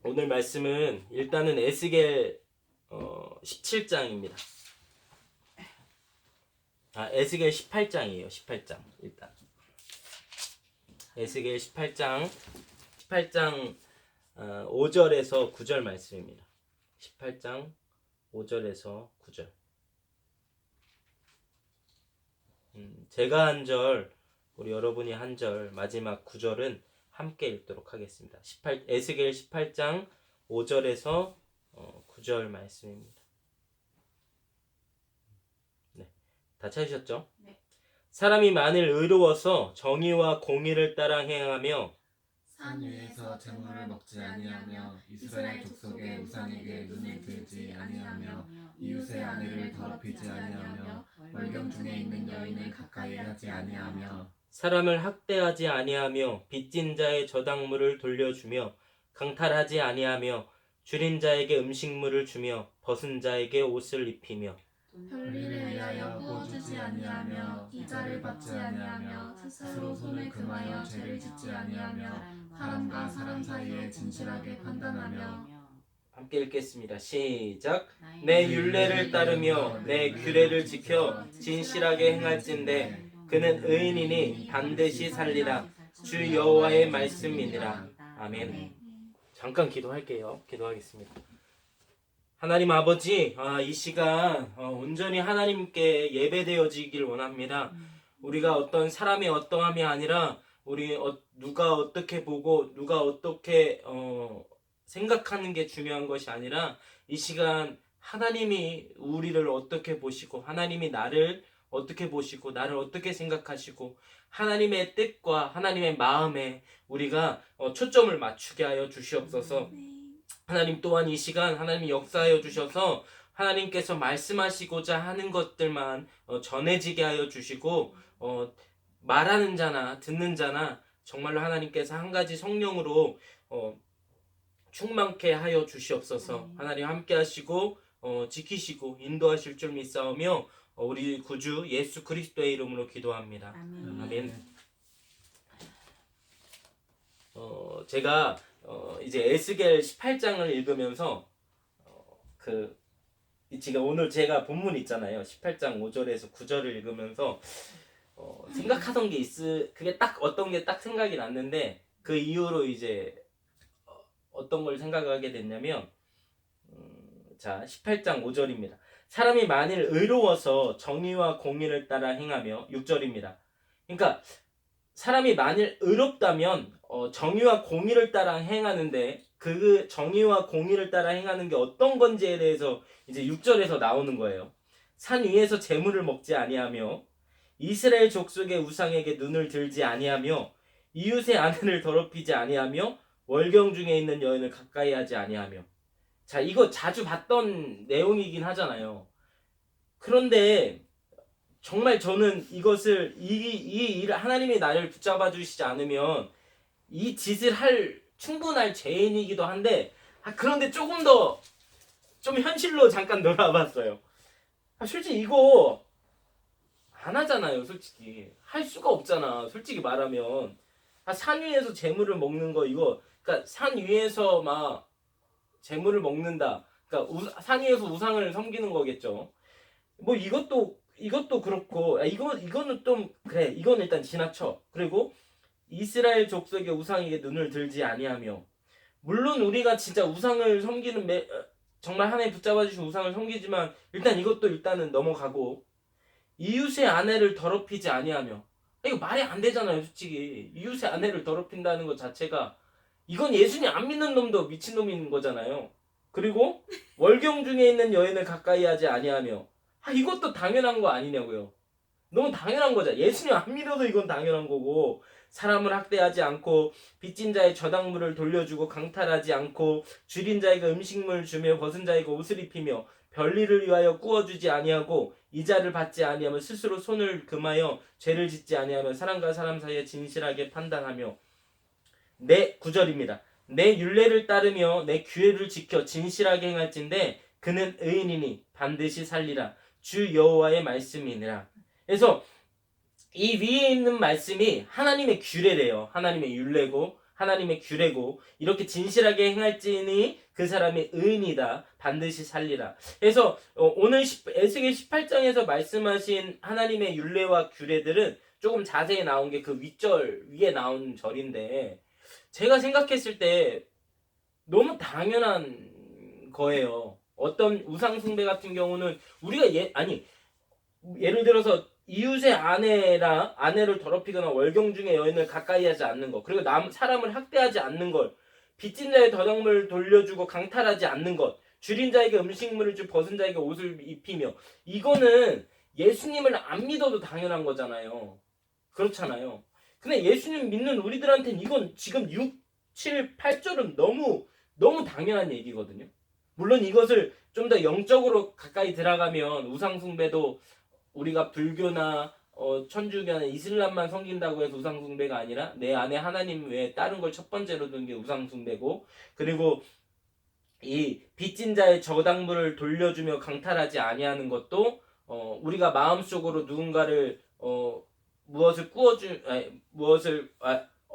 오늘 말씀은 일단은 에스겔 17장입니다. 에스겔 18장이에요. 18장 일단 에스겔 18장 5절에서 9절 말씀입니다. 18장 5절에서 9절. 제가 한 절, 우리 여러분이 한 절, 마지막 9절은 함께 읽도록 하겠습니다. 에스겔 18장 5절에서 9절 말씀입니다. 네, 다 찾으셨죠? 네. 사람이 만일 의로워서 정의와 공의를 따라 행하며 산 위에서 재물을 먹지 아니하며 이스라엘 족속의 우상에게 눈을 들지 아니하며 이웃의 아내를 더럽히지 아니하며 월경 중에 있는 여인을 가까이 하지 아니하며 사람을 학대하지 아니하며 빚진 자의 저당물을 돌려주며 강탈하지 아니하며 줄인 자에게 음식물을 주며 벗은 자에게 옷을 입히며 편리를 위하여 구워주지 아니하며 이자를 받지 아니하며 스스로 손을 금하여 죄를 짓지 아니하며 사람과 사람 사이에 진실하게 판단하며. 함께 읽겠습니다. 시작. 내 율례를 따르며 내 규례를 지켜 진실하게 행할진대 그는 의인이니 반드시 살리라. 주 여호와의 말씀이니라. 아멘. 잠깐 기도할게요. 기도하겠습니다. 하나님 아버지, 이 시간 온전히 하나님께 예배되어지길 원합니다. 우리가 어떤 사람의 어떠함이 아니라 우리 누가 어떻게 보고 누가 어떻게 생각하는 게 중요한 것이 아니라 이 시간 하나님이 우리를 어떻게 보시고 하나님이 나를 어떻게 보시고 나를 어떻게 생각하시고 하나님의 뜻과 하나님의 마음에 우리가 초점을 맞추게 하여 주시옵소서. 하나님 또한 이 시간 하나님이 역사하여 주셔서 하나님께서 말씀하시고자 하는 것들만 전해지게 하여 주시고 말하는 자나 듣는 자나 정말로 하나님께서 한 가지 성령으로 충만케 하여 주시옵소서. 하나님 함께 하시고 지키시고 인도하실 줄 믿사오며 우리 구주 예수 그리스도의 이름으로 기도합니다. 아멘. 제가 이제 에스겔 18장을 읽으면서 지금 오늘 제가 본문 있잖아요. 18장 5절에서 9절을 읽으면서 생각하던 게 그게 딱 어떤 게 딱 생각이 났는데 그 이후로 이제 어떤 걸 생각하게 됐냐면 자 18장 5절입니다. 사람이 만일 의로워서 정의와 공의를 따라 행하며 6절입니다. 그러니까 사람이 만일 의롭다면 정의와 공의를 따라 행하는데 그 정의와 공의를 따라 행하는 게 어떤 건지에 대해서 이제 6절에서 나오는 거예요. 산 위에서 재물을 먹지 아니하며 이스라엘 족속의 우상에게 눈을 들지 아니하며 이웃의 아내를 더럽히지 아니하며 월경 중에 있는 여인을 가까이 하지 아니하며. 자, 이거 자주 봤던 내용이긴 하잖아요. 그런데 정말 저는 이것을 이 일을 하나님이 나를 붙잡아 주시지 않으면 이 짓을 할 충분할 죄인이기도 한데 그런데 조금 더 좀 현실로 잠깐 놀아봤어요. 솔직히 이거 안 하잖아요. 솔직히 할 수가 없잖아. 솔직히 말하면 산 위에서 재물을 먹는 거 이거 그러니까 산 위에서 막 재물을 먹는다. 그러니까 산 위에서 우상을 섬기는 거겠죠. 뭐 이것도 그렇고 이거는 좀 그래. 이건 일단 지나쳐. 그리고 이스라엘 족속의 우상에게 눈을 들지 아니하며 물론 우리가 진짜 우상을 섬기는 정말 하나님 붙잡아 주신 우상을 섬기지만 일단 이것도 일단은 넘어가고 이웃의 아내를 더럽히지 아니하며 이거 말이 안 되잖아요. 솔직히 이웃의 아내를 더럽힌다는 것 자체가 이건 예수님 안 믿는 놈도 미친놈인 거잖아요. 그리고 월경 중에 있는 여인을 가까이 하지 아니하며 이것도 당연한 거 아니냐고요. 너무 당연한 거죠. 예수님 안 믿어도 이건 당연한 거고 사람을 학대하지 않고 빚진 자의 저당물을 돌려주고 강탈하지 않고 줄인 자에게 음식물을 주며 벗은 자에게 옷을 입히며 별일을 위하여 구워주지 아니하고 이자를 받지 아니하며 스스로 손을 금하여 죄를 짓지 아니하며 사람과 사람 사이에 진실하게 판단하며 내 9절입니다. 내 율례를 따르며 내 규례를 지켜 진실하게 행할진대 그는 의인이니 반드시 살리라. 주 여호와의 말씀이니라. 그래서 이 위에 있는 말씀이 하나님의 규례래요. 하나님의 율례고 하나님의 규례고 이렇게 진실하게 행할지니 그 사람이 의인이다 반드시 살리라. 그래서 오늘 에스겔 18장에서 말씀하신 하나님의 율례와 규례들은 조금 자세히 나온 게 그 윗절 위에 나온 절인데 제가 생각했을 때 너무 당연한 거예요. 어떤 우상 숭배 같은 경우는 우리가 예를 들어서 이웃의 아내를 더럽히거나 월경 중에 여인을 가까이 하지 않는 것, 그리고 사람을 학대하지 않는 것, 빚진 자의 더덕물을 돌려주고 강탈하지 않는 것, 줄인 자에게 음식물을 주 벗은 자에게 옷을 입히며, 이거는 예수님을 안 믿어도 당연한 거잖아요. 그렇잖아요. 근데 예수님 믿는 우리들한테는 이건 지금 6, 7, 8절은 너무 당연한 얘기거든요. 물론 이것을 좀 더 영적으로 가까이 들어가면 우상숭배도 우리가 불교나 천주교나 이슬람만 섬긴다고 해서 우상숭배가 아니라 내 안에 하나님 외에 다른 걸 첫 번째로 두는 게 우상숭배고, 그리고 이 빚진 자의 저당물을 돌려주며 강탈하지 아니하는 것도 우리가 마음속으로 누군가를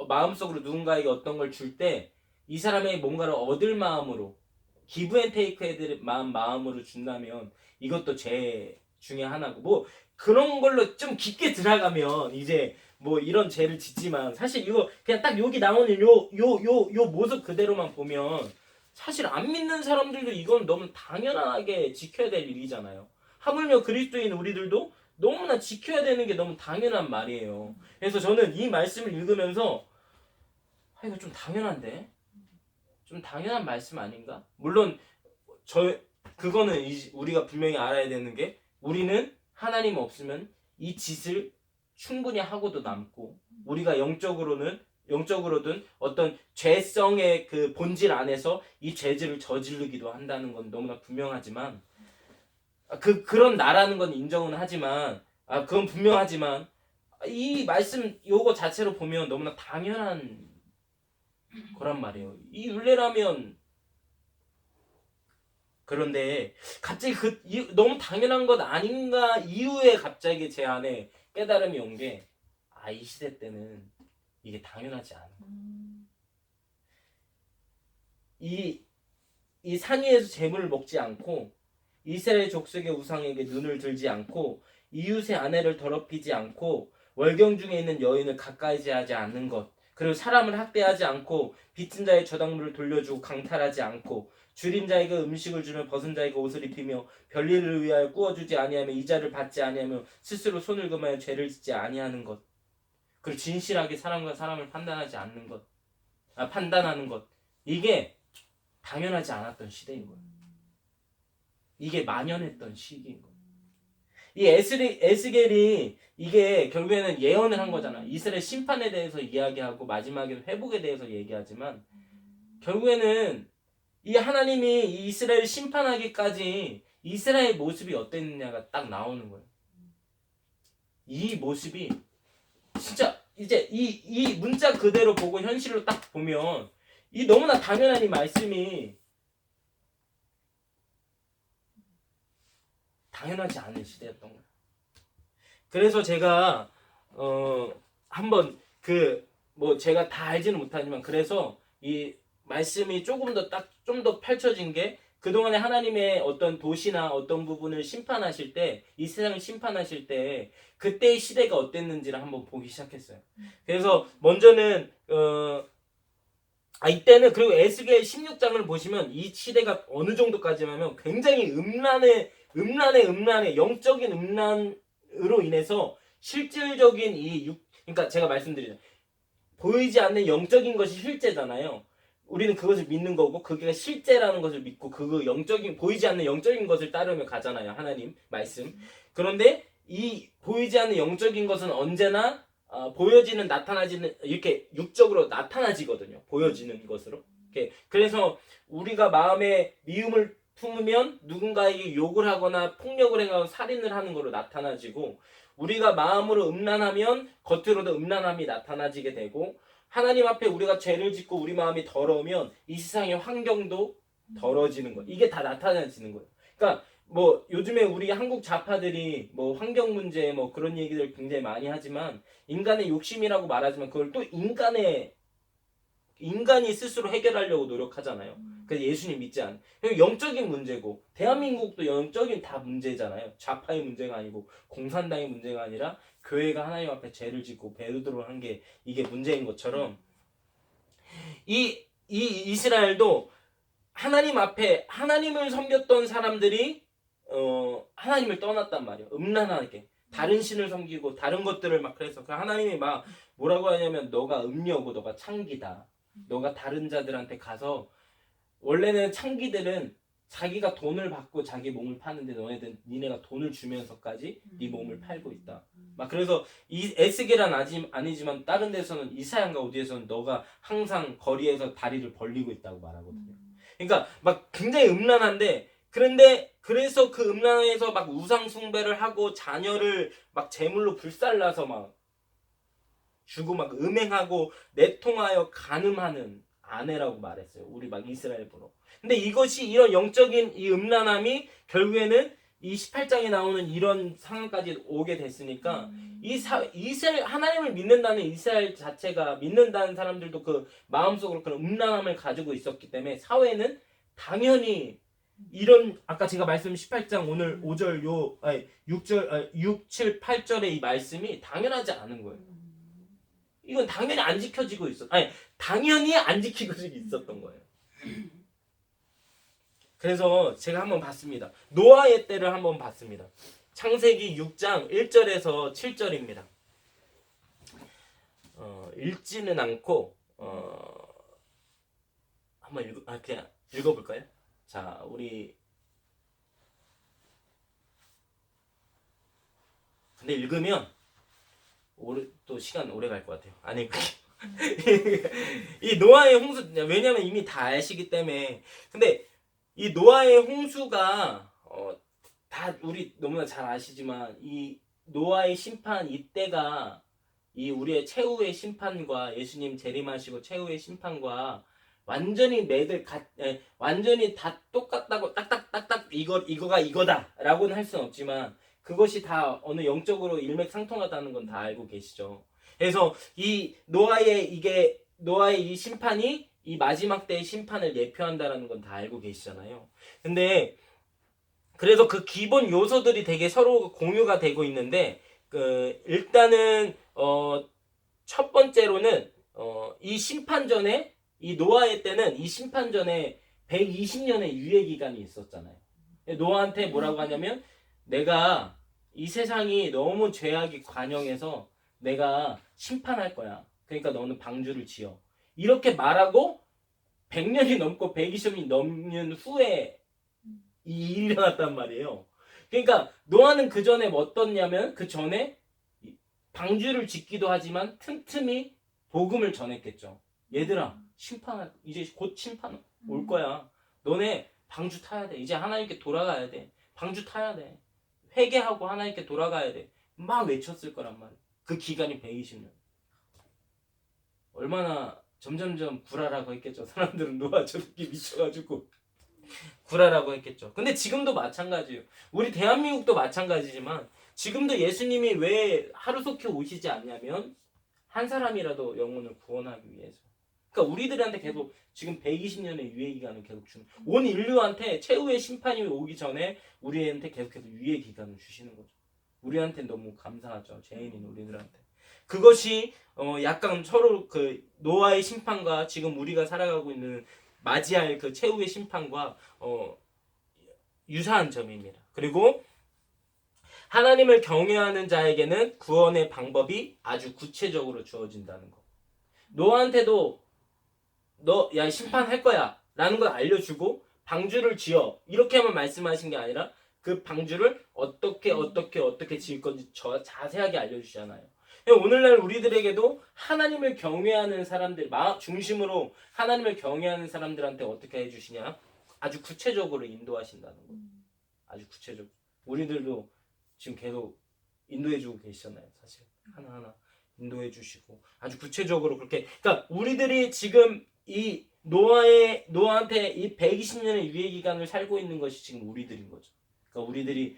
마음속으로 누군가에게 어떤 걸 줄 때 이 사람에게 뭔가를 얻을 마음으로 기브 앤 테이크 애들의 마음으로 준다면 이것도 죄 중에 하나고, 뭐 그런 걸로 좀 깊게 들어가면 이제 뭐 이런 죄를 짓지만 사실 이거 그냥 딱 여기 나오는 요 모습 그대로만 보면 사실 안 믿는 사람들도 이건 너무 당연하게 지켜야 될 일이잖아요. 하물며 그리스도인 우리들도 너무나 지켜야 되는 게 너무 당연한 말이에요. 그래서 저는 이 말씀을 읽으면서 이거 좀 당연한데? 좀 당연한 말씀 아닌가? 물론 그거는 우리가 분명히 알아야 되는 게 우리는 하나님 없으면 이 짓을 충분히 하고도 남고 우리가 영적으로든 어떤 죄성의 그 본질 안에서 이 죄질을 저지르기도 한다는 건 너무나 분명하지만 그런 나라는 건 인정은 하지만 그건 분명하지만 이 말씀 요거 자체로 보면 너무나 당연한 거란 말이에요. 이 율례라면. 그런데 갑자기 너무 당연한 것 아닌가 이후에 갑자기 제 안에 깨달음이 온 게 이 시대 때는 이게 당연하지 않아. 이 산위에서 재물을 먹지 않고 이스라엘 족속의 우상에게 눈을 들지 않고 이웃의 아내를 더럽히지 않고 월경 중에 있는 여인을 가까이지 하지 않는 것, 그리고 사람을 학대하지 않고 빚진 자의 저당물을 돌려주고 강탈하지 않고 줄인 자에게 음식을 주며 벗은 자에게 옷을 입히며 별일을 위하여 꾸어주지 아니하며 이자를 받지 아니하며 스스로 손을 금하여 죄를 짓지 아니하는 것, 그리고 진실하게 사람과 사람을 판단하지 않는 것, 판단하는 것, 이게 당연하지 않았던 시대인 거예요. 이게 만연했던 시기인 거예요. 이 에스겔이 이게 결국에는 예언을 한 거잖아. 이스라엘 심판에 대해서 이야기하고 마지막에 회복에 대해서 얘기하지만 결국에는 이 하나님이 이 이스라엘을 심판하기까지 이스라엘 모습이 어땠느냐가 딱 나오는 거예요. 이 모습이 진짜 이제 이 문자 그대로 보고 현실로 딱 보면 이 너무나 당연한 이 말씀이 당연하지 않은 시대였던 거예요. 그래서 제가 한번 제가 다 알지는 못하지만 그래서 이 말씀이 조금 더 좀 더 펼쳐진 게 그동안에 하나님의 어떤 도시나 어떤 부분을 심판하실 때, 이 세상을 심판하실 때 그때의 시대가 어땠는지를 한번 보기 시작했어요. 그래서 먼저는 이때는, 그리고 에스겔 16장을 보시면 이 시대가 어느 정도까지냐면 굉장히 음란의 영적인 음란으로 인해서 실질적인 그러니까 제가 말씀드리죠. 보이지 않는 영적인 것이 실제잖아요. 우리는 그것을 믿는 거고 그게 실제라는 것을 믿고 보이지 않는 영적인 것을 따르며 가잖아요. 하나님 말씀. 그런데 이 보이지 않는 영적인 것은 언제나 보여지는, 나타나지는, 이렇게 육적으로 나타나지거든요. 보여지는 것으로. 그래서 우리가 마음에 미움을 품으면 누군가에게 욕을 하거나 폭력을 행하고 살인을 하는 걸로 나타나지고, 우리가 마음으로 음란하면 겉으로도 음란함이 나타나지게 되고, 하나님 앞에 우리가 죄를 짓고 우리 마음이 더러우면 이 세상의 환경도 더러워지는 거예요. 이게 다 나타나지는 거예요. 그러니까 요즘에 우리 한국 좌파들이 환경 문제 그런 얘기들 굉장히 많이 하지만 인간의 욕심이라고 말하지만 그걸 또 인간의 인간이 스스로 해결하려고 노력하잖아요. 그래서 예수님 믿지 않아요. 영적인 문제고 대한민국도 영적인 다 문제잖아요. 좌파의 문제가 아니고 공산당의 문제가 아니라 교회가 하나님 앞에 죄를 짓고 베드로를 한 게 이게 문제인 것처럼 이 이스라엘도 하나님 앞에 하나님을 섬겼던 사람들이 하나님을 떠났단 말이에요. 음란하게 다른 신을 섬기고 다른 것들을 막 그래서 그 하나님이 막 뭐라고 하냐면 너가 음녀고 너가 창기다. 너가 다른 자들한테 가서 원래는 창기들은 자기가 돈을 받고 자기 몸을 파는데 니네가 돈을 주면서까지 네 몸을 팔고 있다. 막 그래서 이 에스겔은 아니지만 다른 데서는 이사야인가 어디에서는 너가 항상 거리에서 다리를 벌리고 있다고 말하거든요. 그러니까 막 굉장히 음란한데 그래서 그 음란에서 막 우상 숭배를 하고 자녀를 막 제물로 불살라서 막 주고 막 음행하고 내통하여 간음하는 아내라고 말했어요. 우리 막 이스라엘 부로. 근데 이것이 이런 영적인 이 음란함이 결국에는 이 18장에 나오는 이런 상황까지 오게 됐으니까 이스라엘 하나님을 믿는다는 이스라엘 자체가 믿는다는 사람들도 그 마음속으로 그런 음란함을 가지고 있었기 때문에 사회는 당연히 이런 아까 제가 말씀 18장 오늘 5절 6절 6, 7, 8절의 이 말씀이 당연하지 않은 거예요. 이건 당연히 안 지켜지고 당연히 안 지키고 있었던 거예요. 그래서 제가 한번 봤습니다. 노아의 때를 한번 봤습니다. 창세기 6장 1절에서 7절입니다. 읽지는 않고 한번 그냥 읽어볼까요? 자, 근데 읽으면 또 시간 오래 갈 것 같아요. 아니 이 노아의 홍수 왜냐면 이미 다 아시기 때문에 근데 이 노아의 홍수가 다 우리 너무나 잘 아시지만 이 노아의 심판 이때가 이 우리의 최후의 심판과 예수님 재림하시고 최후의 심판과 완전히 완전히 다 똑같다고 딱딱딱딱 이거가 이거다라고는 할 수는 없지만 그것이 다 어느 영적으로 일맥상통하다는 건 다 알고 계시죠. 그래서 이 노아의 이 심판이 이 마지막 때의 심판을 예표한다라는 건 다 알고 계시잖아요. 근데 그래서 그 기본 요소들이 되게 서로 공유가 되고 있는데 일단은 첫 번째로는 이 심판 전에 이 노아의 때는 이 심판 전에 120년의 유예 기간이 있었잖아요. 노아한테 뭐라고 하냐면 내가 이 세상이 너무 죄악이 관영해서 내가 심판할 거야. 그러니까 너는 방주를 지어. 이렇게 말하고 100년이 넘고 120년이 넘는 후에 이 일이 일어났단 말이에요. 그러니까 노아는 그 전에 어떻냐면 그 전에 방주를 짓기도 하지만 틈틈이 복음을 전했겠죠. 얘들아 이제 곧 심판 올 거야. 너네 방주 타야 돼. 이제 하나님께 돌아가야 돼. 방주 타야 돼. 회개하고 하나님께 돌아가야 돼. 막 외쳤을 거란 말이야. 그 기간이 120년. 얼마나 점점점 구라라고 했겠죠. 사람들은 노아 저렇게 미쳐가지고 구라라고 했겠죠. 근데 지금도 마찬가지예요. 우리 대한민국도 마찬가지지만 지금도 예수님이 왜 하루속히 오시지 않냐면 한 사람이라도 영혼을 구원하기 위해서. 그러니까 우리들한테 계속 지금 120년의 유예 기간을 계속 주는 온 인류한테 최후의 심판이 오기 전에 우리한테 계속해서 유예 기간을 주시는 거죠. 우리한테 너무 감사하죠. 죄인인 우리들한테. 그것이 약간 서로 그 노아의 심판과 지금 우리가 살아가고 있는 맞이할 그 최후의 심판과 유사한 점입니다. 그리고 하나님을 경외하는 자에게는 구원의 방법이 아주 구체적으로 주어진다는 거. 노아한테도 너 야 심판할 거야 라는 걸 알려주고 방주를 지어 이렇게만 말씀하신 게 아니라 그 방주를 어떻게 지을 건지 자세하게 알려주시잖아요. 오늘날 우리들에게도 하나님을 경외하는 사람들 중심으로 하나님을 경외하는 사람들한테 어떻게 해주시냐 아주 구체적으로 인도하신다는 거예요. 아주 구체적으로 우리들도 지금 계속 인도해주고 계시잖아요. 사실 하나하나 인도해주시고 아주 구체적으로 그렇게 그러니까 우리들이 지금 이 노아한테 이 120년의 유예 기간을 살고 있는 것이 지금 우리들인 거죠. 그러니까 우리들이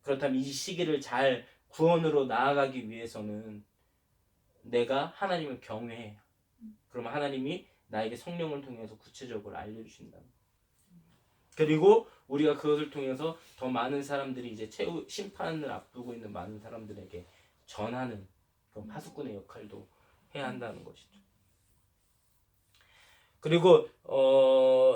그렇다면 이 시기를 잘 구원으로 나아가기 위해서는 내가 하나님을 경외해야. 그러면 하나님이 나에게 성령을 통해서 구체적으로 알려주신다. 그리고 우리가 그것을 통해서 더 많은 사람들이 이제 최후 심판을 앞두고 있는 많은 사람들에게 전하는 그런 파수꾼의 역할도 해야 한다는 것이죠. 그리고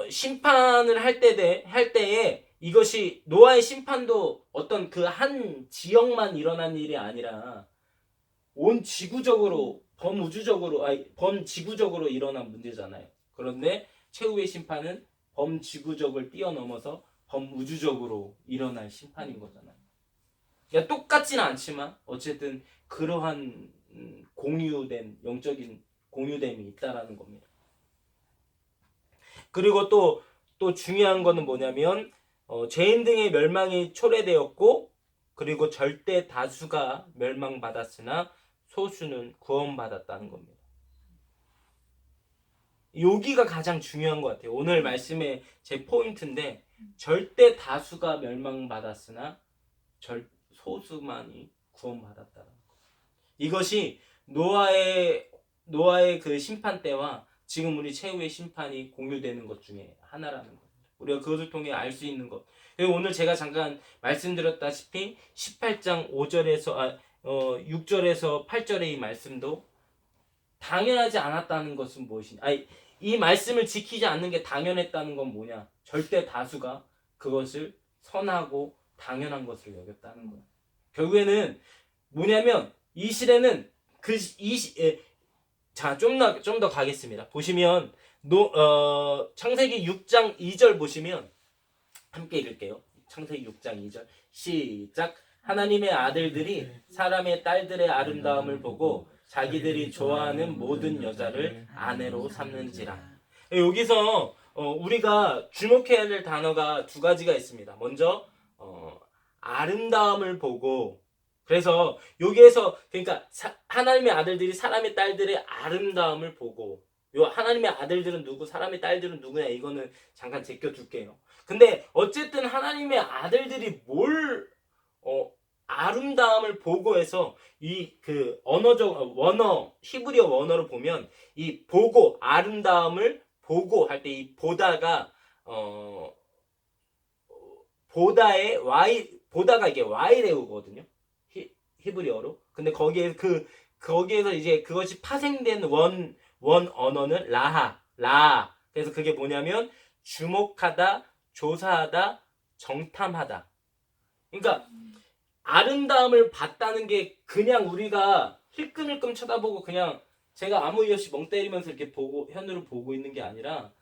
심판을 할 때에 이것이 노아의 심판도 어떤 그 한 지역만 일어난 일이 아니라 온 지구적으로 범지구적으로 일어난 문제잖아요. 그런데 최후의 심판은 범지구적을 뛰어넘어서 범우주적으로 일어날 심판인 거잖아요. 그러니까 똑같지는 않지만 어쨌든 그러한 공유된 영적인 공유됨이 있다라는 겁니다. 그리고 또 중요한 거는 뭐냐면 죄인 등의 멸망이 초래되었고 그리고 절대 다수가 멸망받았으나 소수는 구원받았다는 겁니다. 여기가 가장 중요한 것 같아요. 오늘 말씀의 제 포인트인데 절대 다수가 멸망받았으나 소수만이 구원받았다는 것. 이것이 노아의 그 심판 때와 지금 우리 최후의 심판이 공유되는 것 중에 하나라는 겁니다. 우리가 그것을 통해 알 수 있는 것. 그리고 오늘 제가 잠깐 말씀드렸다시피 18장 6절에서 8절의 이 말씀도 당연하지 않았다는 것은 무엇이냐? 이 말씀을 지키지 않는 게 당연했다는 건 뭐냐? 절대 다수가 그것을 선하고 당연한 것을 여겼다는 거예요. 결국에는 뭐냐면 이 시대는 좀 더 가겠습니다. 보시면 창세기 6장 2절 보시면 함께 읽을게요. 창세기 6장 2절 시작. 하나님의 아들들이 사람의 딸들의 아름다움을 보고 자기들이 좋아하는 모든 여자를 아내로 삼는지라. 여기서 우리가 주목해야 될 단어가 두 가지가 있습니다. 먼저 아름다움을 보고, 그래서 여기에서 그러니까 하나님의 아들들이 사람의 딸들의 아름다움을 보고, 요 하나님의 아들들은 누구, 사람의 딸들은 누구냐, 이거는 잠깐 제껴둘게요. 근데 어쨌든 하나님의 아들들이 뭘 아름다움을 보고 해서 이 그 언어적 히브리어 원어로 보면 이 보고, 아름다움을 보고 할 때 이 보다가 보다가 이게 와이레우거든요. 히브리어로. 근데 거기에서 이제 그것이 파생된 원 언어는 라하. 그래서 그게 뭐냐면 주목하다, 조사하다, 정탐하다. 그러니까 아름다움을 봤다는 게 그냥 우리가 힐끔힐끔 쳐다보고 그냥 제가 아무 이유 없이 멍 때리면서 이렇게 현우를 보고 있는 게 아니라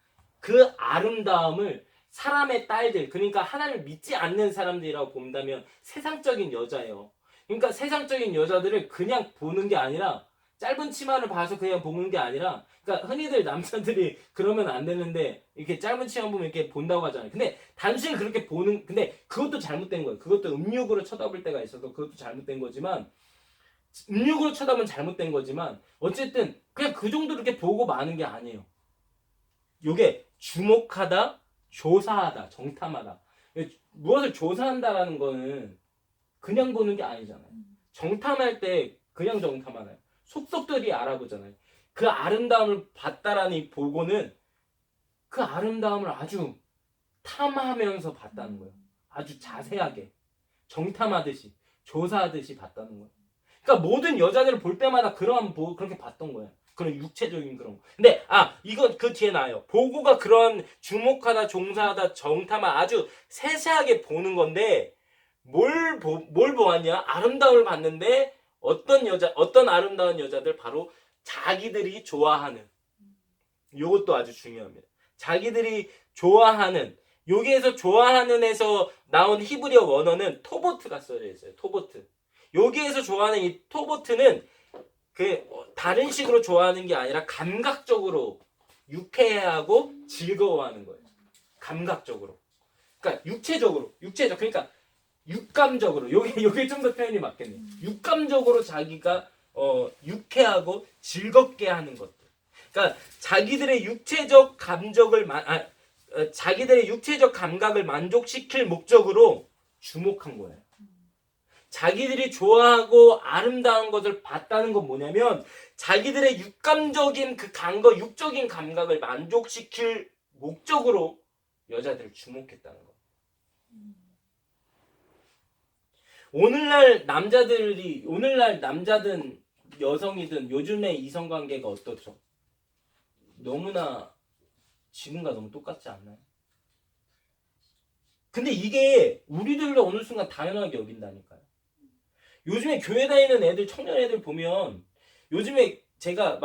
그 아름다움을 사람의 딸들, 그러니까 하나님을 믿지 않는 사람들이라고 본다면 세상적인 여자예요. 그러니까 세상적인 여자들을 그냥 보는 게 아니라, 짧은 치마를 봐서 그냥 보는 게 아니라, 그러니까 흔히들 남자들이 그러면 안 되는데 이렇게 짧은 치마 보면 이렇게 본다고 하잖아요. 근데 단순히 그렇게 근데 그것도 잘못된 거예요. 그것도 음욕으로 쳐다볼 때가 있어서 그것도 잘못된 거지만, 음욕으로 쳐다보면 잘못된 거지만 어쨌든 그냥 그 정도로 이렇게 보고 마는 게 아니에요. 요게 주목하다, 조사하다, 정탐하다. 무엇을 조사한다라는 거는 그냥 보는 게 아니잖아요. 정탐할 때 그냥 정탐하나요? 속속들이 알아보잖아요. 그 아름다움을 봤다라는 이 보고는 그 아름다움을 아주 탐하면서 봤다는 거예요. 아주 자세하게 정탐하듯이, 조사하듯이 봤다는 거예요. 그러니까 모든 여자들을 볼 때마다 그렇게 봤던 거예요. 그런 육체적인 그런 거. 근데 이거 그 뒤에 나와요. 보고가 그런 주목하다, 종사하다, 정탐하 아주 세세하게 보는 건데, 뭘 보았냐? 아름다움을 봤는데 어떤 아름다운 여자들, 바로 자기들이 좋아하는, 이것도 아주 중요합니다. 자기들이 좋아하는, 여기에서 좋아하는에서 나온 히브리어 원어는 토보트가 써져 있어요. 토보트. 여기에서 좋아하는 이 토보트는 다른 식으로 좋아하는 게 아니라 감각적으로 유쾌해하고 즐거워하는 거예요. 감각적으로. 그러니까 육체적. 그러니까 육감적으로. 요게 좀 더 표현이 맞겠네요. 육감적으로 자기가 유쾌하고 즐겁게 하는 것들. 그러니까 자기들의 육체적 감각을 만족시킬 목적으로 주목한 거예요. 자기들이 좋아하고 아름다운 것을 봤다는 건 뭐냐면 자기들의 육감적인 그 감각, 육적인 감각을 만족시킬 목적으로 여자들을 주목했다는 거. 오늘날 남자든 여성이든 요즘의 이성관계가 어떻죠? 너무나 지금과 너무 똑같지 않나요? 근데 이게 우리들도 어느 순간 당연하게 여긴다니까요. 요즘에 교회 다니는 애들, 청년 애들 보면 요즘에 제가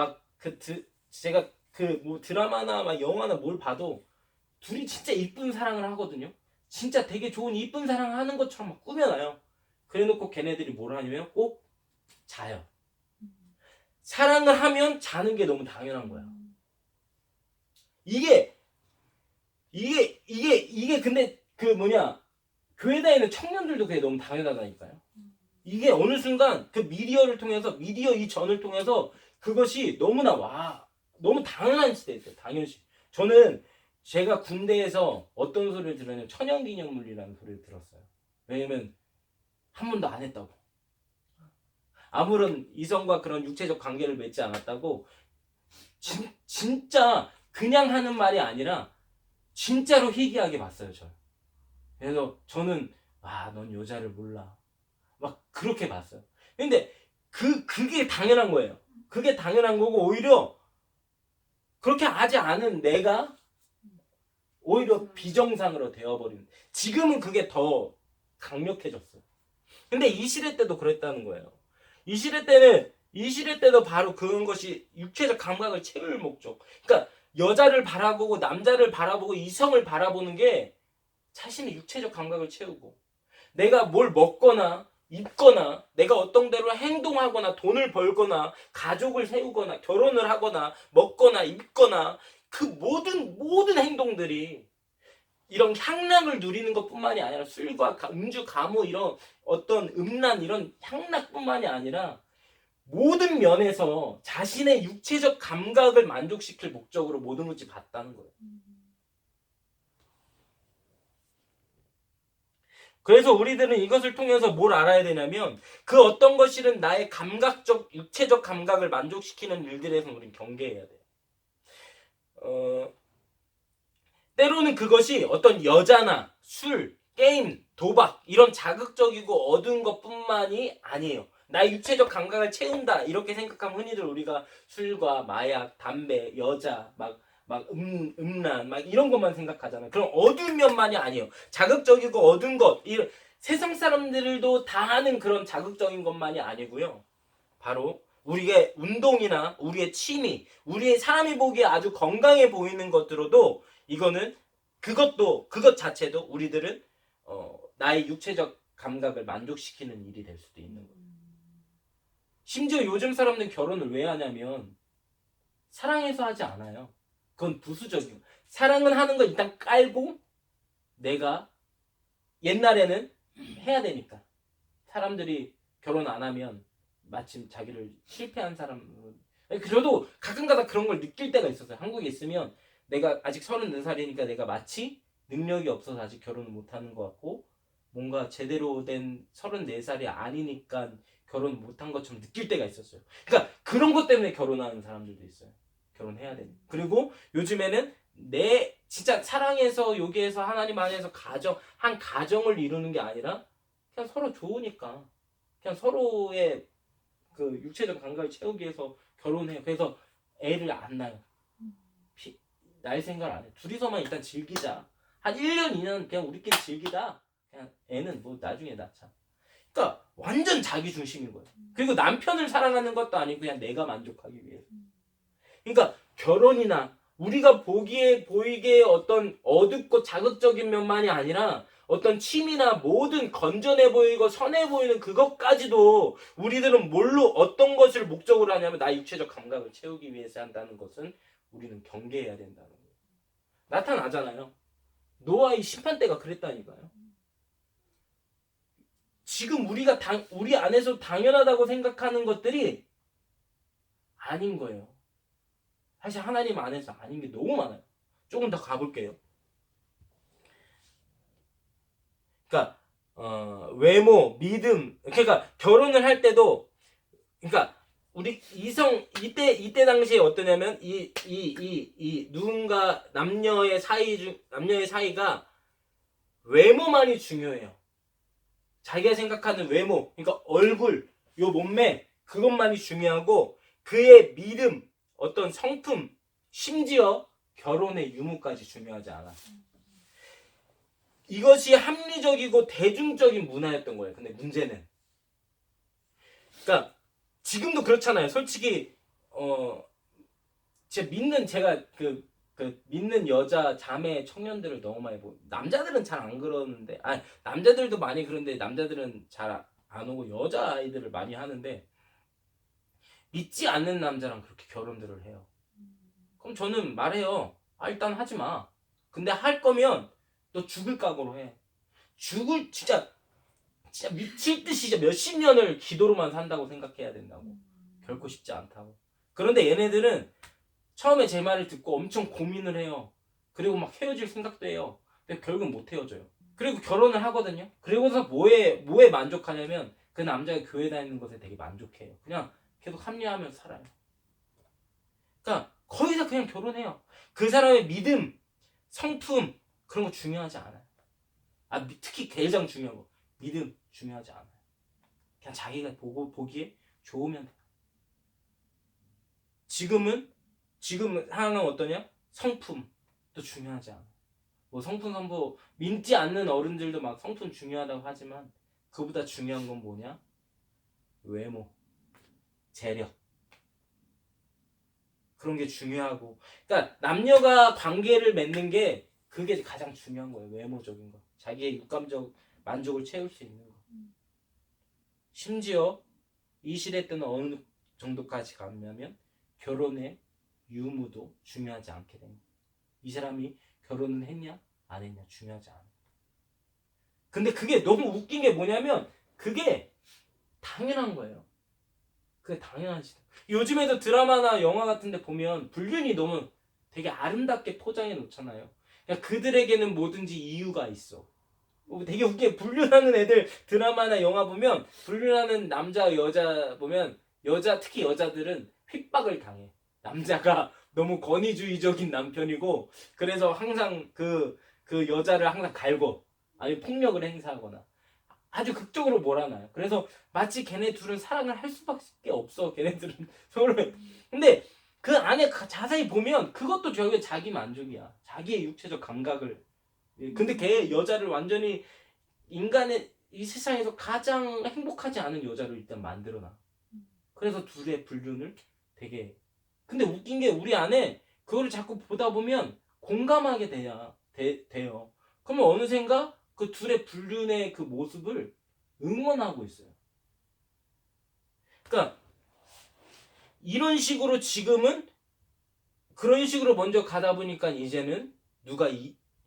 뭐 드라마나 막 영화나 뭘 봐도 둘이 진짜 이쁜 사랑을 하거든요. 진짜 되게 좋은 이쁜 사랑 하는 것처럼 막 꾸며놔요. 그래놓고 걔네들이 뭘 하냐면 꼭 자요. 사랑을 하면 자는 게 너무 당연한 거야. 이게 근데 그 뭐냐, 교회 다니는 청년들도 그게 너무 당연하다니까요. 이게 어느 순간 그 미디어 이전을 통해서 그것이 너무나 너무 당연한 시대에 있어요. 당연시. 저는 제가 군대에서 어떤 소리를 들었냐면 천연기념물이라는 소리를 들었어요. 왜냐면 한 번도 안 했다고. 아무런 이성과 그런 육체적 관계를 맺지 않았다고. 진짜 그냥 하는 말이 아니라 진짜로 희귀하게 봤어요. 저. 그래서 저는 넌 여자를 몰라. 막 그렇게 봤어요. 근데 그게 당연한 거예요. 그게 당연한 거고, 오히려 그렇게 하지 않은 내가 오히려 비정상으로 되어버리는. 지금은 그게 더 강력해졌어요. 근데 이 시대 때도 그랬다는 거예요. 이 시대 때도 바로 그런 것이 육체적 감각을 채울 목적. 그러니까 여자를 바라보고 남자를 바라보고 이성을 바라보는 게 자신의 육체적 감각을 채우고, 내가 뭘 먹거나 입거나 내가 어떤 대로 행동하거나 돈을 벌거나 가족을 세우거나 결혼을 하거나 먹거나 입거나 그 모든 행동들이 이런 향락을 누리는 것뿐만이 아니라 술과 음주, 가무 이런 어떤 음란 이런 향락뿐만이 아니라 모든 면에서 자신의 육체적 감각을 만족시킬 목적으로 모든 것이 봤다는 거예요. 그래서 우리들은 이것을 통해서 뭘 알아야 되냐면 그 어떤 것이든 나의 감각적, 육체적 감각을 만족시키는 일들에서 우리는 경계해야 돼요. 때로는 그것이 어떤 여자나 술, 게임, 도박 이런 자극적이고 어두운 것뿐만이 아니에요. 나의 육체적 감각을 채운다 이렇게 생각하면 흔히들 우리가 술과 마약, 담배, 여자, 음란 막 이런 것만 생각하잖아요. 그럼 어두운 면만이 아니에요. 자극적이고 어두운 것, 이런 세상 사람들도 다 하는 그런 자극적인 것만이 아니고요. 바로 우리의 운동이나 우리의 취미, 우리의 사람이 보기에 아주 건강해 보이는 것들로도 이거는 그것 자체도 우리들은 나의 육체적 감각을 만족시키는 일이 될 수도 있는 거예요. 심지어 요즘 사람들은 결혼을 왜 하냐면 사랑해서 하지 않아요. 그건 부수적이고, 사랑은 하는 거 일단 깔고 내가 옛날에는 해야 되니까 사람들이 결혼 안 하면 마침 자기를 실패한 사람. 저도 가끔가다 그런 걸 느낄 때가 있었어요. 한국에 있으면 내가 아직 34살이니까 내가 마치 능력이 없어서 아직 결혼을 못하는 것 같고 뭔가 제대로 된 34살이 아니니까 결혼 못한 것처럼 느낄 때가 있었어요. 그러니까 그런 것 때문에 결혼하는 사람들도 있어요. 결혼해야 되는. 그리고 요즘에는 내 진짜 사랑해서 여기에서 하나님 안에서 한 가정을 이루는 게 아니라 그냥 서로 좋으니까 그냥 서로의 그 육체적 감각을 채우기 위해서 결혼해요. 그래서 애를 안 낳아요. 날 생각을 안 해. 둘이서만 일단 즐기자. 한 1년, 2년 그냥 우리끼리 즐기다. 그냥 애는 뭐 나중에 낳자. 그러니까 완전 자기 중심인 거예요. 그리고 남편을 사랑하는 것도 아니고 그냥 내가 만족하기 위해서. 그러니까 결혼이나 우리가 보이기에 어떤 어둡고 자극적인 면만이 아니라 어떤 취미나 모든 건전해 보이고 선해 보이는 그것까지도 우리들은 어떤 것을 목적으로 하냐면 나의 육체적 감각을 채우기 위해서 한다는 것은 우리는 경계해야 된다는 거예요. 나타나잖아요. 노아의 심판대가 그랬다니까요. 지금 우리 안에서 당연하다고 생각하는 것들이 아닌 거예요. 사실 하나님 안에서 아닌 게 너무 많아요. 조금 더 가볼게요. 그러니까 외모, 믿음. 그러니까 결혼을 할 때도, 그러니까 우리 이때 당시에 어떠냐면 이 누군가 남녀의 사이가 외모만이 중요해요. 자기가 생각하는 외모, 그러니까 얼굴, 요 몸매 그것만이 중요하고 그의 믿음, 어떤 성품, 심지어 결혼의 유무까지 중요하지 않아. 이것이 합리적이고 대중적인 문화였던 거예요. 근데 문제는 그러니까 지금도 그렇잖아요. 솔직히 제가 그 믿는 여자 자매 청년들을 너무 많이 보고 남자들은 잘 안 그러는데 남자들도 많이 그런데 남자들은 잘 안 오고 여자 아이들을 많이 하는데 믿지 않는 남자랑 그렇게 결혼들을 해요. 그럼 저는 말해요. 일단 하지 마. 근데 할 거면 너 죽을 각오로 해. 진짜 미칠 듯이 진짜 몇십 년을 기도로만 산다고 생각해야 된다고. 결코 쉽지 않다고. 그런데 얘네들은 처음에 제 말을 듣고 엄청 고민을 해요. 그리고 막 헤어질 생각도 해요. 근데 결국 못 헤어져요. 그리고 결혼을 하거든요. 그리고서 뭐에 만족하냐면 그 남자가 교회 다니는 것에 되게 만족해요. 그냥 계속 합리화하면서 살아요. 그러니까 거의 다 그냥 결혼해요. 그 사람의 믿음, 성품 그런 거 중요하지 않아요. 특히 가장 중요한 거 믿음 중요하지 않아요. 그냥 자기가 보기에 좋으면 돼요. 지금은 하나는 어떠냐? 성품도 중요하지 않아. 뭐 성품 선보 믿지 않는 어른들도 막 성품 중요하다고 하지만 그보다 중요한 건 뭐냐? 외모, 재력 그런 게 중요하고, 그러니까 남녀가 관계를 맺는 게 그게 가장 중요한 거예요. 외모적인 거, 자기의 육감적 만족을 채울 수 있는 거. 심지어 이 시대 때는 어느 정도까지 가냐면 결혼의 유무도 중요하지 않게 됩니다. 이 사람이 결혼은 했냐 안 했냐 중요하지 않아. 근데 그게 너무 웃긴 게 뭐냐면 그게 당연한 거예요. 그게 당연하지. 요즘에도 드라마나 영화 같은 데 보면 불륜이 너무 되게 아름답게 포장해 놓잖아요. 그러니까 그들에게는 뭐든지 이유가 있어. 되게 웃겨. 불륜하는 애들 드라마나 영화 보면 불륜하는 남자 여자 보면 특히 여자들은 핍박을 당해. 남자가 너무 권위주의적인 남편이고 그래서 항상 그 여자를 항상 갈고 아니 폭력을 행사하거나 아주 극적으로 몰아놔요. 그래서 마치 걔네 둘은 사랑을 할 수밖에 없어. 걔네들은 서로. 근데 그 안에 자세히 보면 그것도 결국에 자기 만족이야. 자기의 육체적 감각을. 근데 걔 여자를 완전히 인간의 이 세상에서 가장 행복하지 않은 여자를 일단 만들어놔. 그래서 둘의 불륜을 되게. 근데 웃긴 게 우리 안에 그거를 자꾸 보다 보면 공감하게 돼요. 그러면 어느샌가 그 둘의 불륜의 그 모습을 응원하고 있어요. 그러니까 이런 식으로 지금은 그런 식으로 먼저 가다 보니까 이제는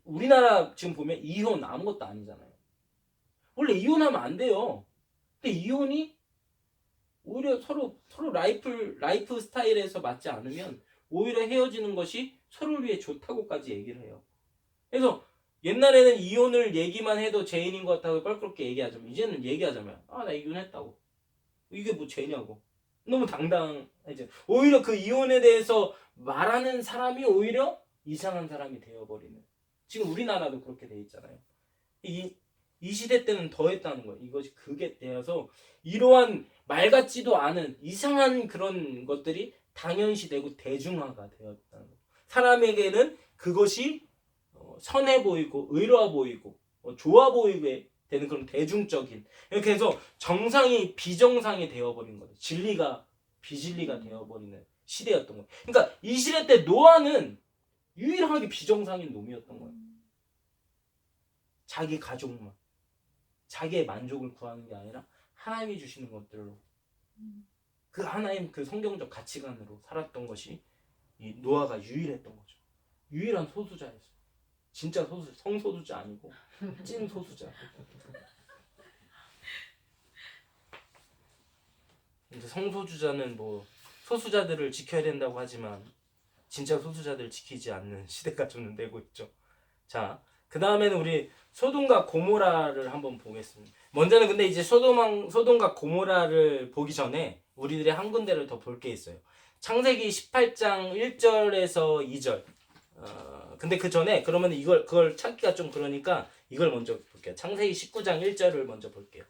우리나라 지금 보면 이혼 아무것도 아니잖아요. 원래 이혼하면 안 돼요. 근데 이혼이 오히려 서로 라이프 스타일에서 맞지 않으면 오히려 헤어지는 것이 서로를 위해 좋다고까지 얘기를 해요. 그래서 옛날에는 이혼을 얘기만 해도 죄인인 것 같다고 껄끄럽게 얘기하자면 이제는 얘기하자면 나 이혼했다고. 이게 뭐 죄냐고. 너무 당당하죠. 오히려 그 이혼에 대해서 말하는 사람이 오히려 이상한 사람이 되어버리는. 지금 우리나라도 그렇게 돼 있잖아요. 이 시대 때는 더 했다는 거예요. 이것이 그게 되어서 이러한 말 같지도 않은 이상한 그런 것들이 당연시되고 대중화가 되었다는 거예요. 사람에게는 그것이 선해 보이고 의로워 보이고 좋아 보이게 되는 그런 대중적인, 이렇게 해서 정상이 비정상이 되어버린 거예요. 진리가 비진리가 되어버리는 시대였던 거예요. 그러니까 이 시대 때 노아는 유일하게 비정상인 놈이었던 거예요. 자기 가족만, 자기의 만족을 구하는 게 아니라 하나님이 주시는 것들로 그 하나님 그 성경적 가치관으로 살았던 것이 이 노아가 유일했던 거죠. 유일한 소수자였어요. 진짜 성소수자 아니고 찐 소수자. 이제 성소수자는 뭐 소수자들을 지켜야 된다고 하지만 진짜 소수자들 지키지 않는 시대가 저는 되고 있죠. 자, 그 다음에는 우리 소돔과 고모라를 한번 보겠습니다. 먼저는 근데 이제 소돔과 고모라를 보기 전에 우리들이 한 군데를 더 볼 게 있어요. 창세기 18장 1절에서 2절. 근데 그 전에 그러면 그걸 찾기가 좀 그러니까 이걸 먼저 볼게요. 창세기 19장 1절을 먼저 볼게요.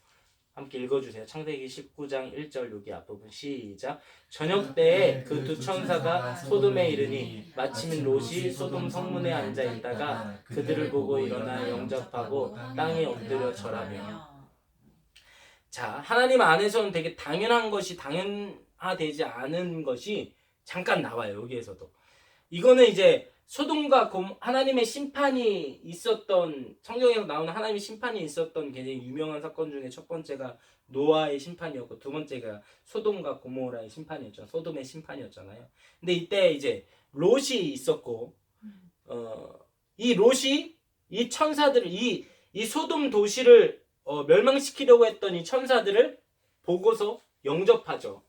함께 읽어주세요. 창세기 19장 1절 여기 앞부분 시작. 저녁 때에 그 두 천사가 소돔에 이르니 마침 롯이 소돔 성문에 앉아 있다가 그들을 보고 일어나 영접하고 땅에 엎드려 절하며. 자, 하나님 안에서는 되게 당연한 것이 당연하되지 않은 것이 잠깐 나와요. 여기에서도. 이거는 이제 소돔과 하나님의 심판이 있었던, 성경에서 나오는 하나님의 심판이 있었던 굉장히 유명한 사건 중에 첫 번째가 노아의 심판이었고 두 번째가 소돔과 고모라의 심판이었죠. 소돔의 심판이었잖아요. 근데 이때 이제 롯이 있었고 이 롯이 이 천사들을 이 소돔 도시를 멸망시키려고 했던 이 천사들을 보고서 영접하죠.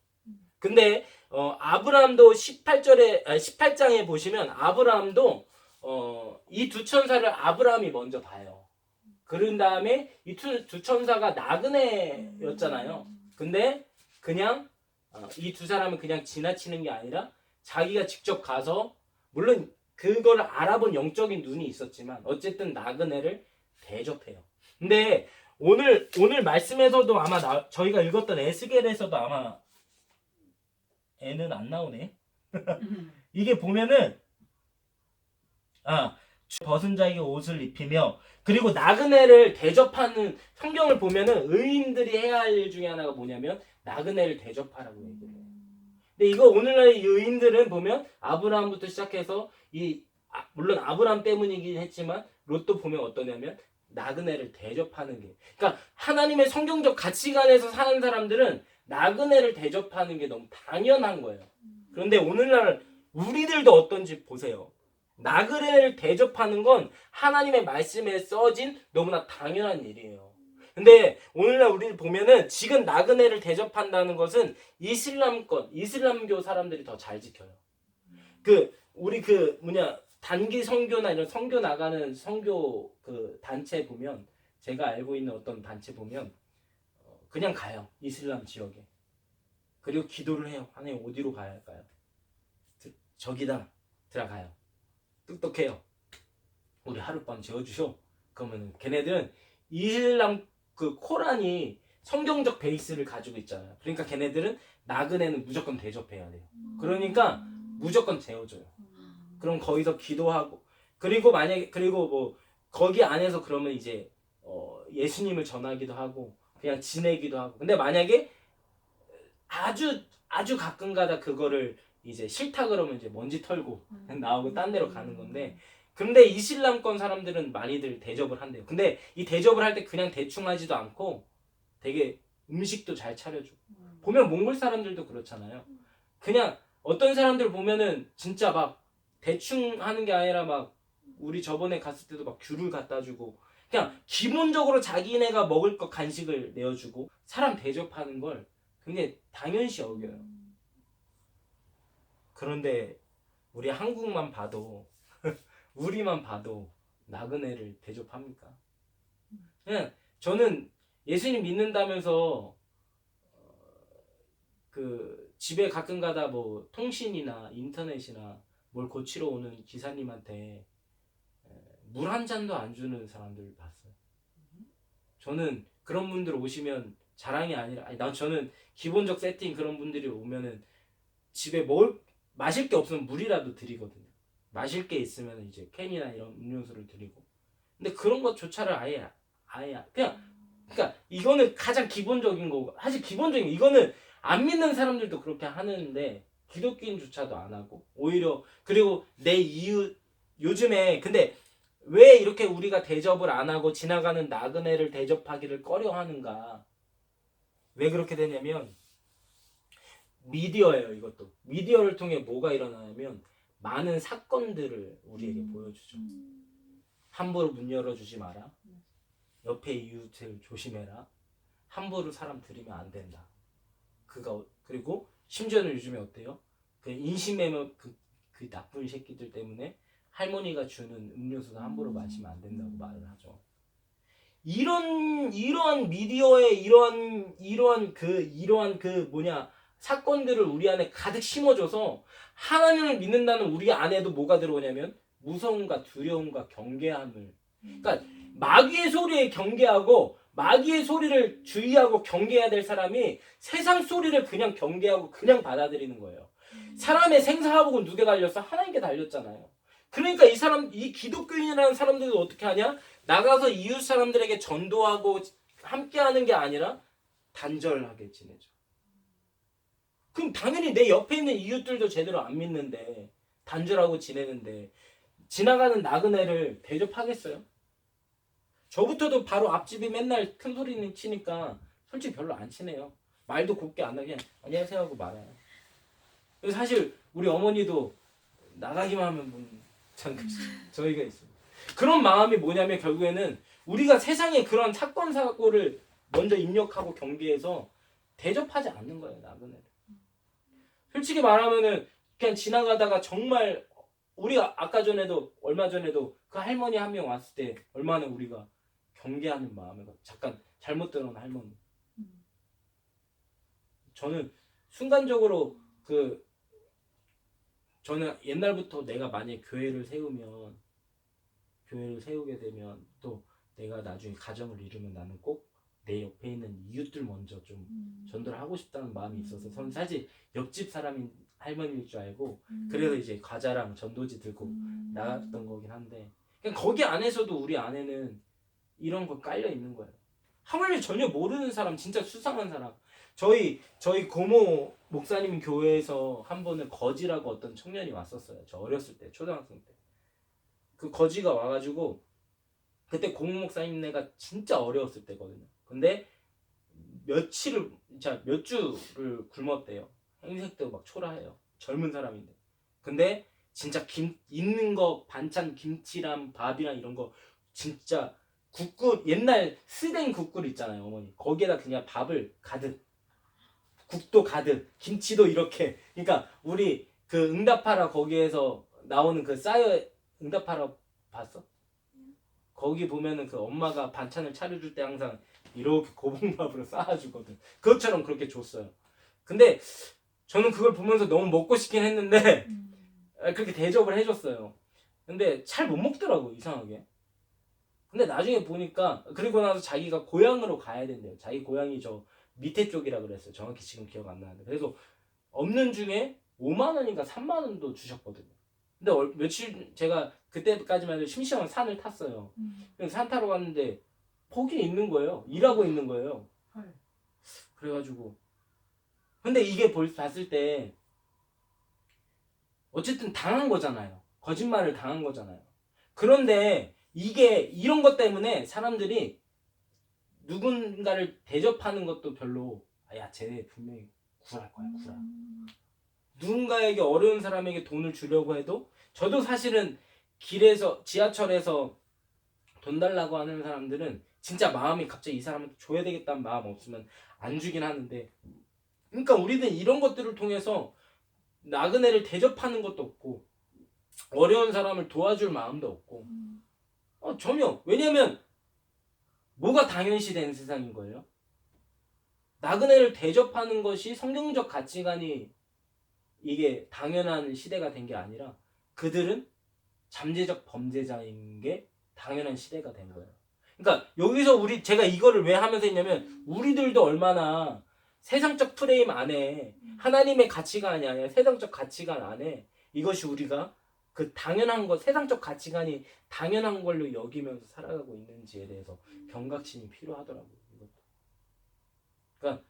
근데 아브라함도 18장에 보시면 아브라함도 이 두 천사를 아브라함이 먼저 봐요. 그런 다음에 이 두 천사가 나그네였잖아요. 근데 그냥 이 두 사람은 그냥 지나치는 게 아니라 자기가 직접 가서, 물론 그걸 알아본 영적인 눈이 있었지만 어쨌든 나그네를 대접해요. 근데 오늘 말씀에서도 아마 저희가 읽었던 에스겔에서도 아마 애는 안 나오네. 이게 보면은 벗은 자에게 옷을 입히며, 그리고 나그네를 대접하는, 성경을 보면은 의인들이 해야 할 일 중에 하나가 뭐냐면 나그네를 대접하라고 얘기를 해요. 근데 이거 오늘날의 의인들은 보면 아브라함부터 시작해서 물론 아브라함 때문이긴 했지만 롯도 보면 어떠냐면 나그네를 대접하는 게, 그러니까 하나님의 성경적 가치관에서 사는 사람들은 나그네를 대접하는 게 너무 당연한 거예요. 그런데 오늘날 우리들도 어떤지 보세요. 나그네를 대접하는 건 하나님의 말씀에 써진 너무나 당연한 일이에요. 근데 오늘날 우리를 보면은 지금 나그네를 대접한다는 것은 이슬람교 사람들이 더 잘 지켜요. 우리 단기 선교나 이런 선교 나가는 선교 단체 보면, 제가 알고 있는 어떤 단체 보면 그냥 가요. 이슬람 지역에. 그리고 기도를 해요. 하나님 어디로 가야 할까요? 저기다 들어가요. 똑똑해요. 우리 하룻밤 재워주쇼. 그러면 걔네들은 이슬람 코란이 성경적 베이스를 가지고 있잖아요. 그러니까 걔네들은 나그네는 무조건 대접해야 돼요. 그러니까 무조건 재워줘요. 그럼 거기서 기도하고, 그리고 거기 안에서 그러면 이제 예수님을 전하기도 하고 그냥 지내기도 하고. 근데 만약에 아주 가끔가다 그거를 이제 싫다 그러면 이제 먼지 털고 나오고 딴 데로 가는 건데, 근데 이슬람권 사람들은 많이들 대접을 한대요. 근데 이 대접을 할 때 그냥 대충 하지도 않고 되게 음식도 잘 차려주고. 보면 몽골 사람들도 그렇잖아요. 그냥 어떤 사람들 보면은 진짜 막 대충 하는 게 아니라 막, 우리 저번에 갔을 때도 막 귤을 갖다 주고 그냥 기본적으로 자기네가 먹을 것 간식을 내어주고 사람 대접하는 걸 굉장히 당연시 여겨요. 그런데 우리 한국만 봐도 우리만 봐도 나그네를 대접합니까? 그냥 저는 예수님 믿는다면서 집에 가끔가다 뭐 통신이나 인터넷이나 뭘 고치러 오는 기사님한테 물 한 잔도 안 주는 사람들을 봤어요. 저는 그런 분들 오시면 자랑이 아니라, 저는 기본적 세팅, 그런 분들이 오면은 집에 마실 게 없으면 물이라도 드리거든요. 마실 게 있으면 이제 캔이나 이런 음료수를 드리고. 근데 그런 것조차를 아예 그러니까 이거는 가장 기본적인 거고, 사실 이거는 안 믿는 사람들도 그렇게 하는데 기독교인조차도 안 하고, 오히려, 그리고 내 이웃, 요즘에 근데 왜 이렇게 우리가 대접을 안 하고 지나가는 나그네를 대접하기를 꺼려하는가? 왜 그렇게 되냐면 미디어예요. 이것도 미디어를 통해 뭐가 일어나냐면 많은 사건들을 우리에게 보여주죠. 함부로 문 열어주지 마라. 옆에 이웃을 조심해라. 함부로 사람 들이면 안 된다. 그리고 심지어는 요즘에 어때요? 인신매매 그 나쁜 새끼들 때문에 할머니가 주는 음료수도 함부로 마시면 안 된다고 말을 하죠. 이러한 미디어의 이러한 사건들을 우리 안에 가득 심어줘서 하나님을 믿는다는 우리 안에도 뭐가 들어오냐면 무서움과 두려움과 경계함을, 그러니까 마귀의 소리에 경계하고 마귀의 소리를 주의하고 경계해야 될 사람이 세상 소리를 그냥 경계하고 그냥 받아들이는 거예요. 사람의 생사화복은 누게 달렸어? 하나님께 달렸잖아요. 그러니까 이 기독교인이라는 사람들도 어떻게 하냐? 나가서 이웃 사람들에게 전도하고 함께하는 게 아니라 단절하게 지내죠. 그럼 당연히 내 옆에 있는 이웃들도 제대로 안 믿는데 단절하고 지내는데 지나가는 나그네를 대접하겠어요? 저부터도 바로 앞집이 맨날 큰 소리는 치니까 솔직히 별로 안 치네요. 말도 곱게 안 하게 안녕하세요 하고 말아요. 그래서 사실 우리 어머니도 나가기만 하면 저희가 있습니다. 그런 마음이 뭐냐면 결국에는 우리가 세상에 그런 사건 사고를 먼저 입력하고 경계해서 대접하지 않는 거예요, 나그네를. 솔직히 말하면은 그냥 지나가다가 정말 우리가 아까 전에도 얼마 전에도 그 할머니 한 명 왔을 때 얼마나 우리가 경계하는 마음에 잠깐 잘못 들어온 할머니. 저는 순간적으로 저는 옛날부터 내가 만약에 교회를 세우게 되면 또 내가 나중에 가정을 이루면 나는 꼭 내 옆에 있는 이웃들 먼저 좀 전도를 하고 싶다는 마음이 있어서 저는 사실 옆집 사람인 할머니일 줄 알고 그래서 이제 과자랑 전도지 들고 나갔던 거긴 한데 그냥 거기 안에서도 우리 안에는 이런 거 깔려 있는 거예요. 하물며 전혀 모르는 사람, 진짜 수상한 사람. 저희 고모 목사님 교회에서 한 번은 거지라고 어떤 청년이 왔었어요. 저 어렸을 때, 초등학생 때. 그 거지가 와가지고 그때 고모 목사님네가 진짜 어려웠을 때거든요. 근데 몇 주를 굶었대요. 행색도 막 초라해요. 젊은 사람인데. 근데 진짜 있는 거 반찬 김치랑 밥이랑 이런 거 진짜 국국 옛날 스댕 국굴 있잖아요, 어머니. 거기에다 그냥 밥을 가득, 국도 가득, 김치도 이렇게. 그러니까 우리 그 응답하라 거기에서 나오는 그 응답하라 봤어? 거기 보면은 그 엄마가 반찬을 차려줄 때 항상 이렇게 고봉밥으로 쌓아주거든. 그것처럼 그렇게 줬어요. 근데 저는 그걸 보면서 너무 먹고 싶긴 했는데 그렇게 대접을 해줬어요. 근데 잘 못 먹더라고, 이상하게. 근데 나중에 보니까 그리고 나서 자기가 고향으로 가야 된대요. 자기 고향이 저 밑에 쪽이라 그랬어요. 정확히 지금 기억 안 나는데. 그래서 없는 중에 5만 원인가 3만 원도 주셨거든요. 근데 며칠 제가 그때까지만 해도 심심한 산을 탔어요. 그래서 산 타러 갔는데 거기 있는 거예요. 일하고 있는 거예요. 그래가지고 근데 이게 봤을 때 어쨌든 당한 거잖아요. 거짓말을 당한 거잖아요. 그런데 이게 이런 것 때문에 사람들이 누군가를 대접하는 것도 별로 야 쟤네 분명히 굴할 거야 굴아. 누군가에게 어려운 사람에게 돈을 주려고 해도 저도 사실은 길에서 지하철에서 돈 달라고 하는 사람들은 진짜 마음이 갑자기 이 사람한테 줘야 되겠다는 마음 없으면 안 주긴 하는데 그러니까 우리는 이런 것들을 통해서 나그네를 대접하는 것도 없고 어려운 사람을 도와줄 마음도 없고 전혀. 왜냐면 뭐가 당연시된 세상인 거예요? 나그네를 대접하는 것이 성경적 가치관이 이게 당연한 시대가 된 게 아니라 그들은 잠재적 범죄자인 게 당연한 시대가 된 거예요. 그러니까 여기서 제가 이거를 왜 하면서 했냐면 우리들도 얼마나 세상적 프레임 안에 하나님의 가치관이 아니라 세상적 가치관 안에 이것이 우리가 그 당연한 것, 세상적 가치관이 당연한 걸로 여기면서 살아가고 있는지에 대해서 경각심이 필요하더라고요. 이것도. 그러니까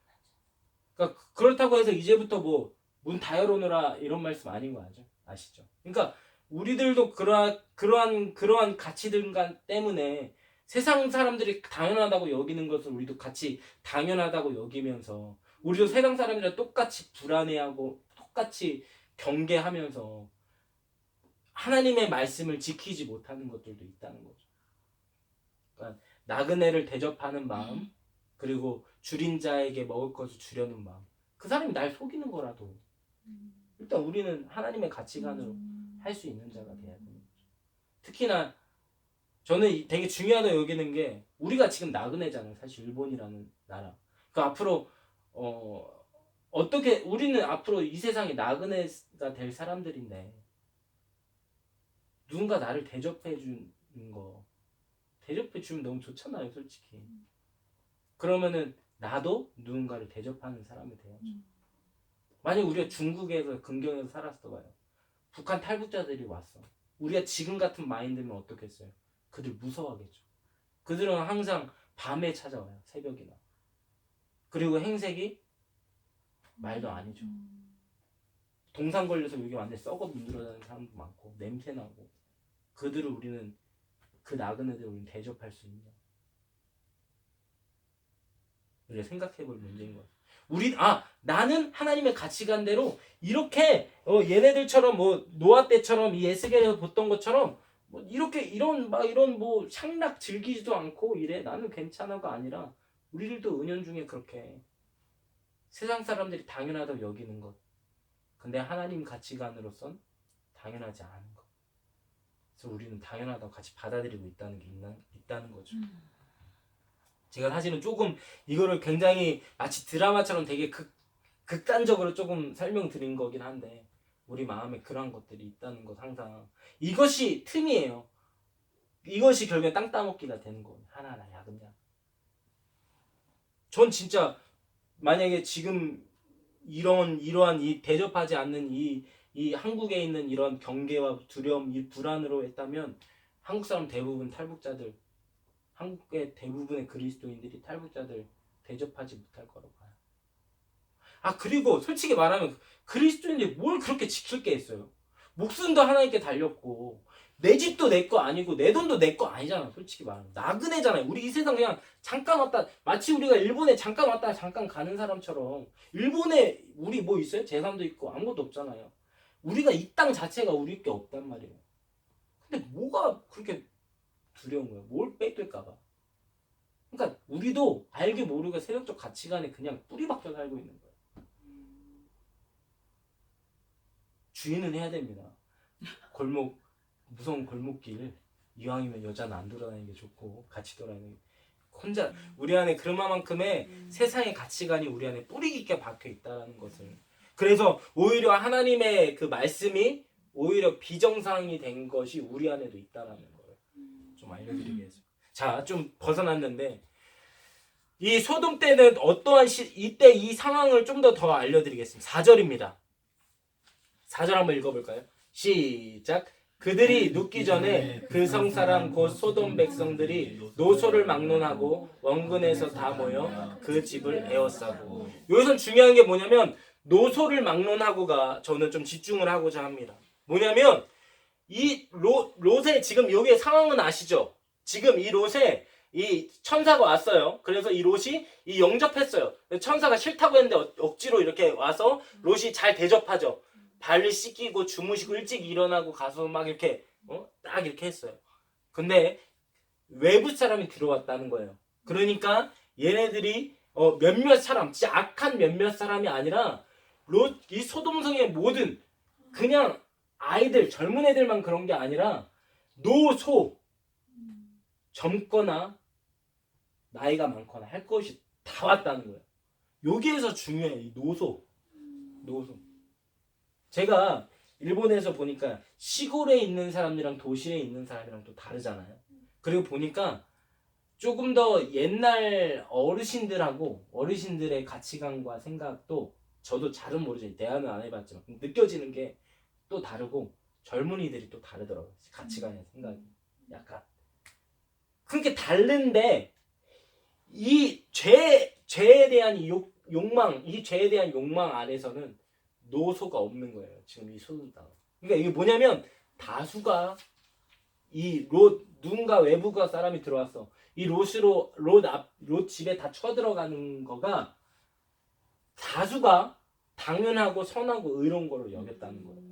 그렇다고 해서 이제부터 뭐 문 다 열어놓으라 이런 말씀 아닌 거 아시죠? 그러니까 우리들도 그러한 가치들 때문에 세상 사람들이 당연하다고 여기는 것을 우리도 같이 당연하다고 여기면서 우리도 세상 사람들이랑 똑같이 불안해하고 똑같이 경계하면서 하나님의 말씀을 지키지 못하는 것들도 있다는 거죠. 그러니까 나그네를 대접하는 마음 그리고 줄인 자에게 먹을 것을 주려는 마음 그 사람이 날 속이는 거라도 일단 우리는 하나님의 가치관으로 할 수 있는 자가 돼야 되는 거죠. 특히나 저는 되게 중요하다고 여기는 게 우리가 지금 나그네잖아요. 사실 일본이라는 나라. 그 앞으로 어떻게 우리는 앞으로 이 세상에 나그네가 될 사람들인데 누군가 나를 대접해 주는 거 대접해 주면 너무 좋잖아요, 솔직히. 그러면은 나도 누군가를 대접하는 사람이 돼야죠. 만약 우리가 중국에서 근경에서 살았어 봐요. 북한 탈북자들이 왔어. 우리가 지금 같은 마인드면 어떻겠어요? 그들 무서워하겠죠. 그들은 항상 밤에 찾아와요. 새벽이나. 그리고 행색이 말도 아니죠. 동상 걸려서 여기 완전 썩어 문드러지는 사람도 많고 냄새 나고. 그들을 우리는 그 나그네들을 우리는 대접할 수 있냐? 우리가 생각해볼 문제인 거예요. 나는 하나님의 가치관대로 이렇게 얘네들처럼 뭐 노아 때처럼 이 에스겔에서 봤던 것처럼 뭐 이렇게 이런 뭐 향락 즐기지도 않고 이래. 나는 괜찮아가 아니라 우리들도 은연중에 그렇게 세상 사람들이 당연하다고 여기는 것. 근데 하나님 가치관으로선 당연하지 않은 것. 그래서 우리는 당연하다고 같이 받아들이고 있다는 게 있다는 거죠. 제가 사실은 조금 이거를 굉장히 마치 드라마처럼 되게 극단적으로 조금 설명드린 거긴 한데 우리 마음에 그런 것들이 있다는 것 항상 이것이 틈이에요. 이것이 결국엔 땅 따먹기가 되는 거예요. 하나하나 야금야금. 전 진짜 만약에 지금 이러한 이 대접하지 않는 이 한국에 있는 이런 경계와 두려움, 이 불안으로 했다면 한국 사람 대부분 탈북자들 한국의 대부분의 그리스도인들이 탈북자들 대접하지 못할 거라고 봐요. 그리고 솔직히 말하면 그리스도인들이 뭘 그렇게 지킬 게 있어요. 목숨도 하나님께 달렸고 내 집도 내 거 아니고 내 돈도 내 거 아니잖아. 솔직히 말하면 나그네잖아요. 우리 이 세상 그냥 잠깐 왔다 마치 우리가 일본에 잠깐 왔다 잠깐 가는 사람처럼 일본에 우리 뭐 있어요? 재산도 있고 아무것도 없잖아요. 우리가 이 땅 자체가 우리 게 없단 말이에요. 근데 뭐가 그렇게 두려운 거예요. 뭘 뺏길까봐. 그러니까 우리도 알게 모르게 세력적 가치관에 그냥 뿌리 박혀 살고 있는 거예요. 주의는 해야 됩니다. 무서운 골목길 이왕이면 여자는 안 돌아다니는 게 좋고 같이 돌아다니는 게 혼자 우리 안에 그만큼의 세상의 가치관이 우리 안에 뿌리 깊게 박혀 있다는 것을 그래서 오히려 하나님의 그 말씀이 오히려 비정상이 된 것이 우리 안에도 있다라는 거예요. 좀 알려드리기 위해서. 자, 좀 벗어났는데 이 소돔 때는 어떠한 이때 이 상황을 좀 더 알려드리겠습니다. 4절입니다. 4절 한번 읽어볼까요? 시작. 그들이 눕기 전에 그 성사람 곧 소돔 백성들이 노소를 막론하고 원근에서 다 모여 그 집을 에워싸고. 여기서 중요한 게 뭐냐면 노소를 막론하고가 저는 좀 집중을 하고자 합니다. 뭐냐면 이 롯의 지금 여기의 상황은 아시죠? 지금 이 롯에 이 천사가 왔어요. 그래서 이 롯이 영접했어요. 천사가 싫다고 했는데 억지로 이렇게 와서 롯이 잘 대접하죠. 발을 씻기고 주무시고 일찍 일어나고 가서 막 이렇게 딱 이렇게 했어요. 근데 외부 사람이 들어왔다는 거예요. 그러니까 얘네들이 몇몇 사람, 진짜 악한 몇몇 사람이 아니라 이 소돔성의 모든 그냥 아이들, 젊은 애들만 그런 게 아니라 노소, 젊거나 나이가 많거나 할 것이 다 왔다는 거예요. 여기에서 중요해. 이 노소. 제가 일본에서 보니까 시골에 있는 사람이랑 도시에 있는 사람이랑 또 다르잖아요. 그리고 보니까 조금 더 옛날 어르신들의 가치관과 생각도 저도 잘은 모르지만 대화는 안 해봤지만 느껴지는 게 또 다르고 젊은이들이 또 다르더라고요. 가치관의 생각이 약간 그렇게 다른데 이 죄에 대한 이 욕망, 이 죄에 대한 욕망 안에서는 노소가 없는 거예요. 지금 이 소돔 땅. 그러니까 이게 뭐냐면 다수가 이 누군가 외부가 사람이 들어왔어. 이 롯 집에 다 쳐들어가는 거가 다수가 당연하고 선하고 의로운 걸로 여겼다는 거예요.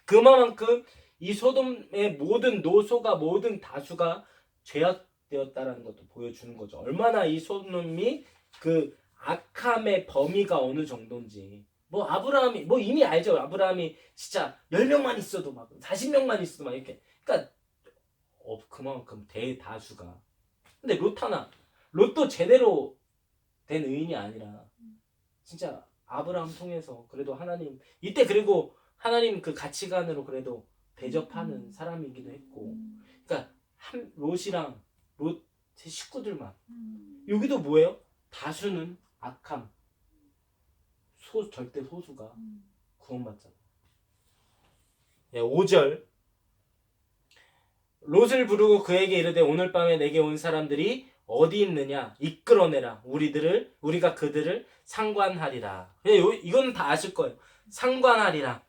그만큼 이 소돔의 모든 노소가 모든 다수가 죄악되었다라는 것도 보여주는 거죠. 얼마나 이 소돔이 그 악함의 범위가 어느 정도인지. 뭐 아브라함이 뭐 이미 알죠. 아브라함이 진짜 10명만 있어도 막 40명만 있어도 막 이렇게. 그러니까 그만큼 대다수가. 근데 롯도 제대로 된 의인이 아니라 진짜 아브라함 통해서 그래도 하나님 이때 그리고 하나님 그 가치관으로 그래도 대접하는 사람이기도 했고, 그러니까 한 롯이랑 롯의 식구들만. 여기도 뭐예요? 다수는 악함, 절대 소수가 구원받잖아. 5절 롯을 부르고 그에게 이르되 오늘 밤에 내게 온 사람들이 어디 있느냐 이끌어내라 우리가 그들을 상관하리라. 이건 다 아실 거예요. 상관하리라.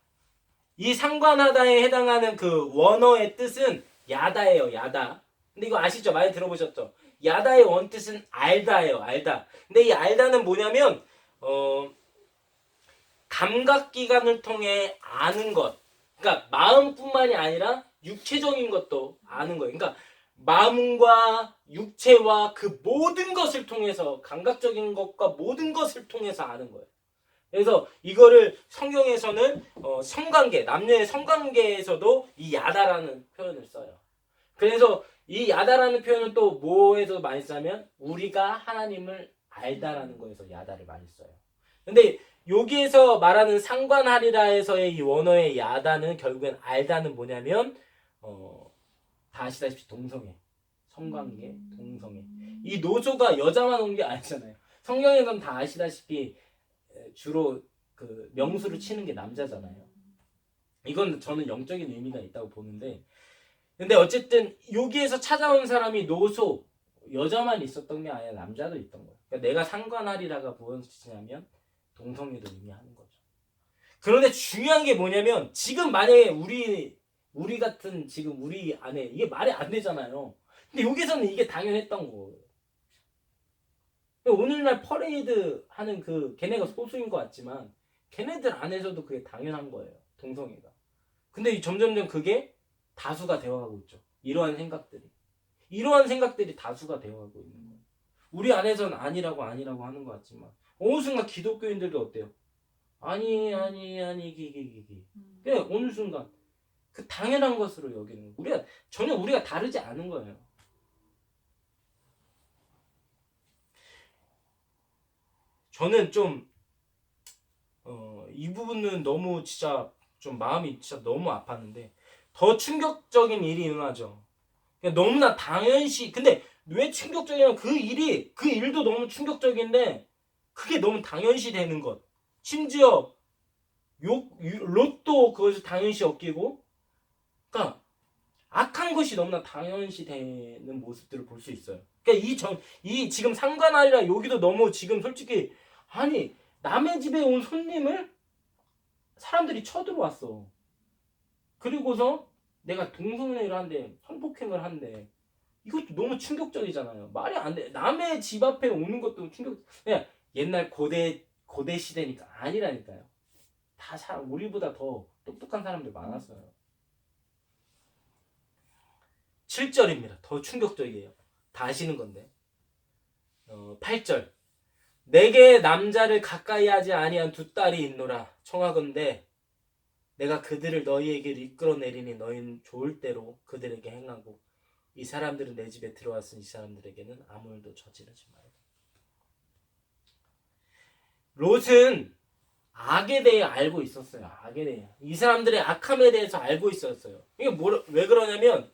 이 상관하다에 해당하는 그 원어의 뜻은 야다예요. 야다. 근데 이거 아시죠? 많이 들어보셨죠? 야다의 원뜻은 알다예요. 알다. 근데 이 알다는 뭐냐면 감각기관을 통해 아는 것. 그러니까 마음뿐만이 아니라 육체적인 것도 아는 거예요. 그러니까 마음과 육체와 그 모든 것을 통해서 감각적인 것과 모든 것을 통해서 아는 거예요. 그래서 이거를 성경에서는 성관계, 남녀의 성관계에서도 이 야다라는 표현을 써요. 그래서 이 야다라는 표현은 또 뭐에서 많이 쓰냐면 우리가 하나님을 알다라는 거에서 야다를 많이 써요. 근데 여기에서 말하는 상관하리라에서의 이 원어의 야다는 결국엔 알다는 뭐냐면 다 아시다시피 동성애, 성관계, 동성애. 이 노조가 여자만 온 게 아니잖아요. 성경에서는 다 아시다시피 주로 그 명수를 치는 게 남자잖아요. 이건 저는 영적인 의미가 있다고 보는데, 근데 어쨌든 여기에서 찾아온 사람이 노소, 여자만 있었던 게 아니라 남자도 있던 거예요. 그러니까 내가 상관하리라가 무엇을 뜻이냐면 동성애도 의미하는 거죠. 그런데 중요한 게 뭐냐면 지금 만약에 우리 같은 지금 우리 안에 이게 말이 안 되잖아요. 근데 여기서는 이게 당연했던 거예요. 오늘날 퍼레이드 하는 걔네가 소수인 것 같지만 걔네들 안에서도 그게 당연한 거예요. 동성애가. 근데 점점점 그게 다수가 되어가고 있죠. 이러한 생각들이 다수가 되어가고 있는 거예요. 우리 안에서는 아니라고 하는 것 같지만 어느 순간 기독교인들도 어때요? 아니 그냥 어느 순간 그 당연한 것으로 여기는 거예요. 우리가 다르지 않은 거예요. 저는 좀 이 부분은 너무 진짜 좀 마음이 진짜 너무 아팠는데 더 충격적인 일이 일어나죠. 그러니까 너무나 당연시. 근데 왜 충격적이냐면 그 일도 너무 충격적인데 그게 너무 당연시 되는 것. 심지어 롯도 그것을 당연시 여기고, 그러니까 악한 것이 너무나 당연시 되는 모습들을 볼 수 있어요. 그러니까 이 지금 상관하리라 여기도 너무 지금 솔직히 아니 남의 집에 온 손님을 사람들이 쳐들어왔어. 그리고서 내가 동성애를 한대, 성폭행을 한대. 이것도 너무 충격적이잖아요. 말이 안 돼. 남의 집 앞에 오는 것도 그냥 옛날 고대 시대니까 아니라니까요. 우리보다 더 똑똑한 사람들 많았어요. 7절입니다. 더 충격적이에요. 다 아시는 건데. 8절. 내게 남자를 가까이 하지 아니한 두 딸이 있노라. 청하건대 내가 그들을 너희에게 이끌어내리니 너희는 좋을 대로 그들에게 행하고 이 사람들은 내 집에 들어왔으니 이 사람들에게는 아무 일도 저지르지 말고. 롯은 악에 대해 알고 있었어요. 악에 대해. 이 사람들의 악함에 대해서 알고 있었어요. 이게 왜 그러냐면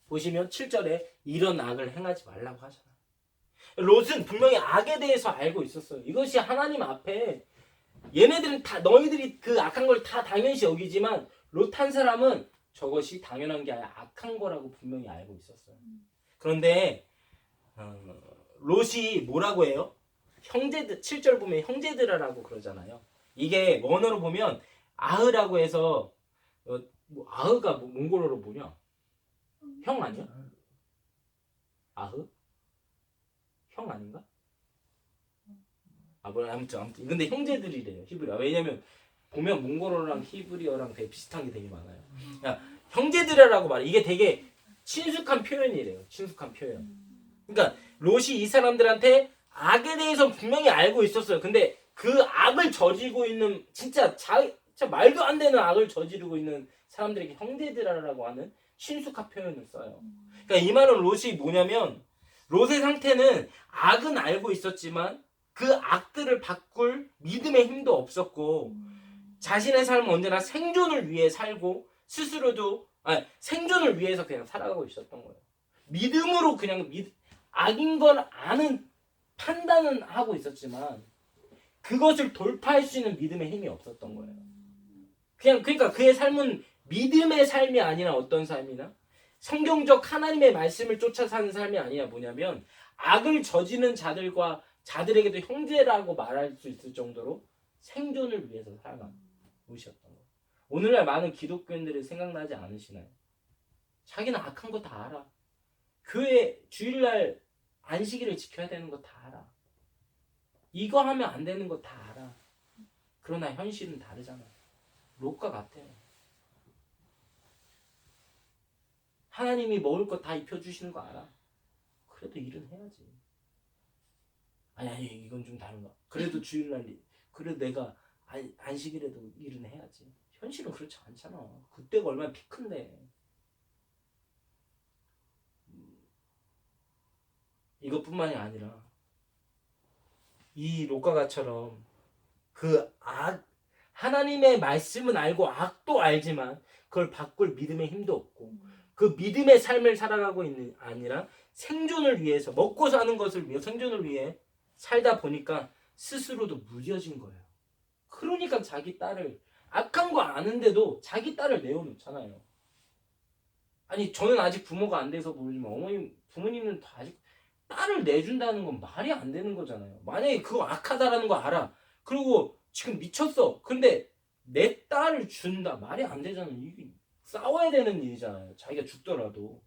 보시면 7절에 이런 악을 행하지 말라고 하잖아요. 롯은 분명히 악에 대해서 알고 있었어요. 이것이 하나님 앞에 얘네들은 다 너희들이 그 악한 걸 다 당연시 여기지만 롯 한 사람은 저것이 당연한 게 아니라 악한 거라고 분명히 알고 있었어요. 그런데 롯이 뭐라고 해요? 7절 보면 형제들아라고 그러잖아요. 이게 원어로 보면 아흐라고 해서 아흐가 몽골어로 뭐냐? 형 아니야? 아흐? 형 아닌가? 아무튼 근데 형제들이래요. 히브리어. 왜냐면 보면 몽골어랑 히브리어랑 되게 비슷한 게 되게 많아요. 그러니까 형제들이라고 말해. 이게 되게 친숙한 표현이래요. 친숙한 표현. 그러니까 롯이 이 사람들한테 악에 대해서 분명히 알고 있었어요. 근데 그 악을 저지르고 있는 진짜 말도 안 되는 악을 저지르고 있는 사람들에게 형제들이라고 하는 친숙한 표현을 써요. 그러니까 이 말은 롯이 뭐냐면 롯의 상태는 악은 알고 있었지만 그 악들을 바꿀 믿음의 힘도 없었고 자신의 삶은 언제나 생존을 위해 살고 스스로도 생존을 위해서 그냥 살아가고 있었던 거예요. 믿음으로 그냥 악인 걸 아는 판단은 하고 있었지만 그것을 돌파할 수 있는 믿음의 힘이 없었던 거예요. 그러니까 그의 삶은 믿음의 삶이 아니라 어떤 삶이나 성경적 하나님의 말씀을 쫓아 사는 삶이 아니라 뭐냐면 악을 저지른 자들에게도 형제라고 말할 수 있을 정도로 생존을 위해서 살아가는 것이었던 거예요. 오늘날 많은 기독교인들이 생각나지 않으시나요? 자기는 악한 거 다 알아. 교회 주일날 안식일을 지켜야 되는 거 다 알아. 이거 하면 안 되는 거 다 알아. 그러나 현실은 다르잖아. 롯과 같아. 하나님이 먹을 거 다 입혀주시는 거 알아. 그래도 일은 해야지. 아니 이건 좀 다른가. 그래도 주일날 그래도 내가 안식일에도 일은 해야지. 현실은 그렇지 않잖아. 그때가 얼마나 피크인데. 이것뿐만이 아니라 이 롯과가처럼 그 하나님의 말씀은 알고 악도 알지만 그걸 바꿀 믿음의 힘도 없고 그 믿음의 삶을 살아가고 있는 아니라 생존을 위해서 먹고 사는 것을 위해 생존을 위해 살다 보니까 스스로도 무뎌진 거예요. 그러니까 자기 딸을 악한 거 아는데도 자기 딸을 내어놓잖아요. 아니 저는 아직 부모가 안 돼서 모르지만 부모님은 다 아직 딸을 내준다는 건 말이 안 되는 거잖아요. 만약에 그거 악하다라는 거 알아. 그리고 지금 미쳤어. 근데 내 딸을 준다. 말이 안 되잖아요. 이게 싸워야 되는 일이잖아요. 자기가 죽더라도.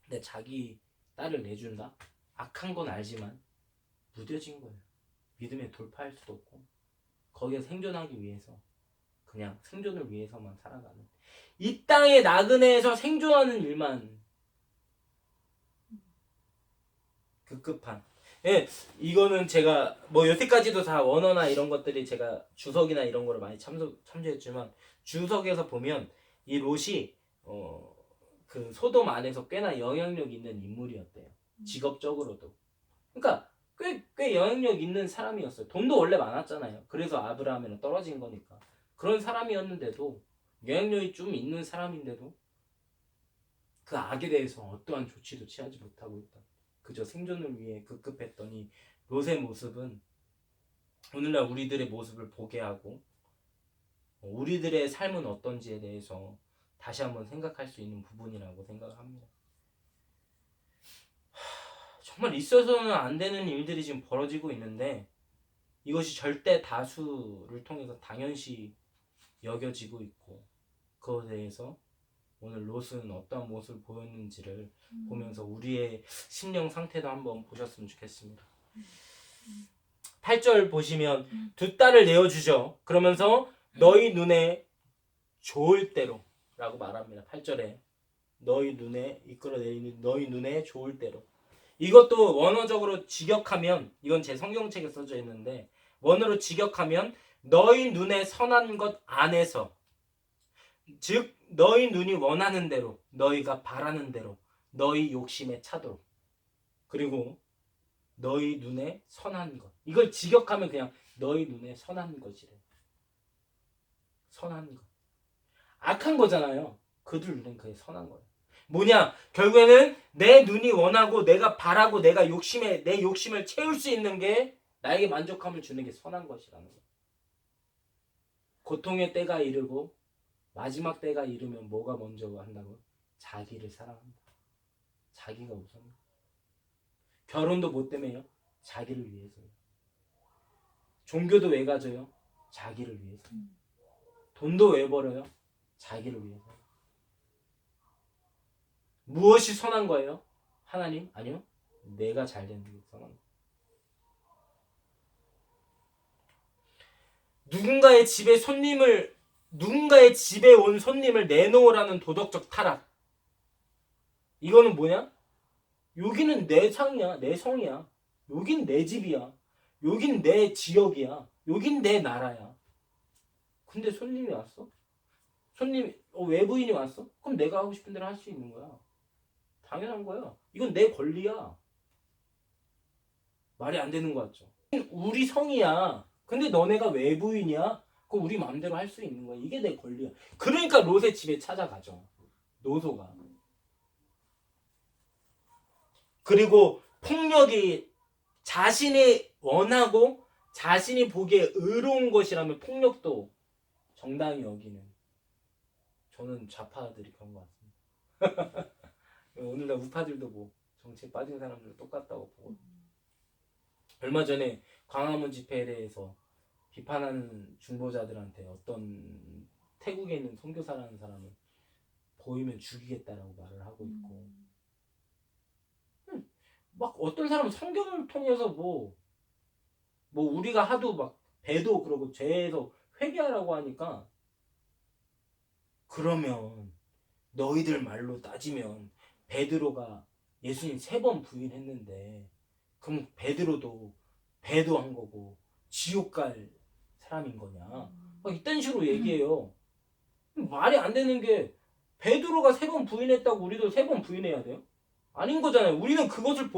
근데 자기 딸을 내준다? 악한 건 알지만 무뎌진 거예요. 믿음에 돌파할 수도 없고 거기에 생존하기 위해서 그냥 생존을 위해서만 살아가는 이 땅의 나그네에서 생존하는 일만 급급한. 예, 이거는 제가 뭐 여태까지도 다 원어나 이런 것들이 제가 주석이나 이런 거를 많이 참조했지만 주석에서 보면 이 롯이 그 소돔 안에서 꽤나 영향력 있는 인물이었대요. 직업적으로도. 그러니까 꽤 영향력 있는 사람이었어요. 돈도 원래 많았잖아요. 그래서 아브라함에는 떨어진 거니까. 그런 사람이었는데도 영향력이 좀 있는 사람인데도 그 악에 대해서 어떠한 조치도 취하지 못하고 있다. 그저 생존을 위해 급급했더니 롯의 모습은 오늘날 우리들의 모습을 보게 하고 우리들의 삶은 어떤지에 대해서 다시 한번 생각할 수 있는 부분이라고 생각을 합니다. 정말 있어서는 안 되는 일들이 지금 벌어지고 있는데 이것이 절대 다수를 통해서 당연시 여겨지고 있고 그것에 대해서 오늘 롯은 어떠한 모습을 보였는지를 보면서 우리의 심령 상태도 한번 보셨으면 좋겠습니다. 8절 보시면 두 딸을 내어주죠. 그러면서 너희 눈에 좋을 대로 라고 말합니다. 8절에 너희 눈에 이끌어내리는 너희 눈에 좋을 대로. 이것도 원어적으로 직역하면 이건 제 성경책에 써져 있는데 원어로 직역하면 너희 눈에 선한 것 안에서 즉 너희 눈이 원하는 대로 너희가 바라는 대로 너희 욕심에 차도록 그리고 너희 눈에 선한 것 이걸 직역하면 그냥 너희 눈에 선한 것이래. 선한 것 악한 거잖아요. 그들 눈엔 그게 선한 거예요. 뭐냐 결국에는 내 눈이 원하고 내가 바라고 내 욕심을 채울 수 있는 게 나에게 만족함을 주는 게 선한 것이라는 거예요. 고통의 때가 이르고 마지막 때가 이르면 뭐가 먼저 한다고? 자기를 사랑한다. 자기가 우선. 결혼도 뭐 때문에요? 자기를 위해서요. 종교도 왜 가져요? 자기를 위해서. 돈도 왜 벌어요? 자기를 위해서. 무엇이 선한 거예요? 하나님? 아니요. 내가 잘 되는 게 선한 거예요. 누군가의 집에 온 손님을 내놓으라는 도덕적 타락. 이거는 뭐냐? 여기는 내 상이야, 내 성이야. 여긴 내 집이야. 여긴 내 지역이야. 여긴 내 나라야. 근데 손님이 왔어? 외부인이 왔어? 그럼 내가 하고 싶은 대로 할 수 있는 거야. 당연한 거야. 이건 내 권리야. 말이 안 되는 거 같죠? 우리 성이야. 근데 너네가 외부인이야? 그거 우리 마음대로 할 수 있는 거야. 이게 내 권리야. 그러니까 롯의 집에 찾아가죠. 노소가. 그리고 폭력이 자신이 원하고 자신이 보기에 의로운 것이라면 폭력도 정당히 여기는, 저는 좌파들이 그런 것 같습니다. 오늘날 우파들도 뭐 정치에 빠진 사람들 똑같다고 보고, 얼마 전에 광화문 집회에 대해서 비판하는 중보자들한테 어떤 태국에 있는 선교사라는 사람은 보이면 죽이겠다라고 말을 하고 있고, 막 어떤 사람은 성경을 통해서 뭐 우리가 하도 막 배도 그러고 죄에서 회개하라고 하니까, 그러면 너희들 말로 따지면 베드로가 예수님 3번 부인했는데 그럼 베드로도 배도한 거고 지옥 갈 사람인 거냐, 막 이딴 식으로 얘기해요. 말이 안 되는 게, 베드로가 3번 부인했다고 우리도 3번 부인해야 돼요? 아닌 거잖아요. 우리는 그것을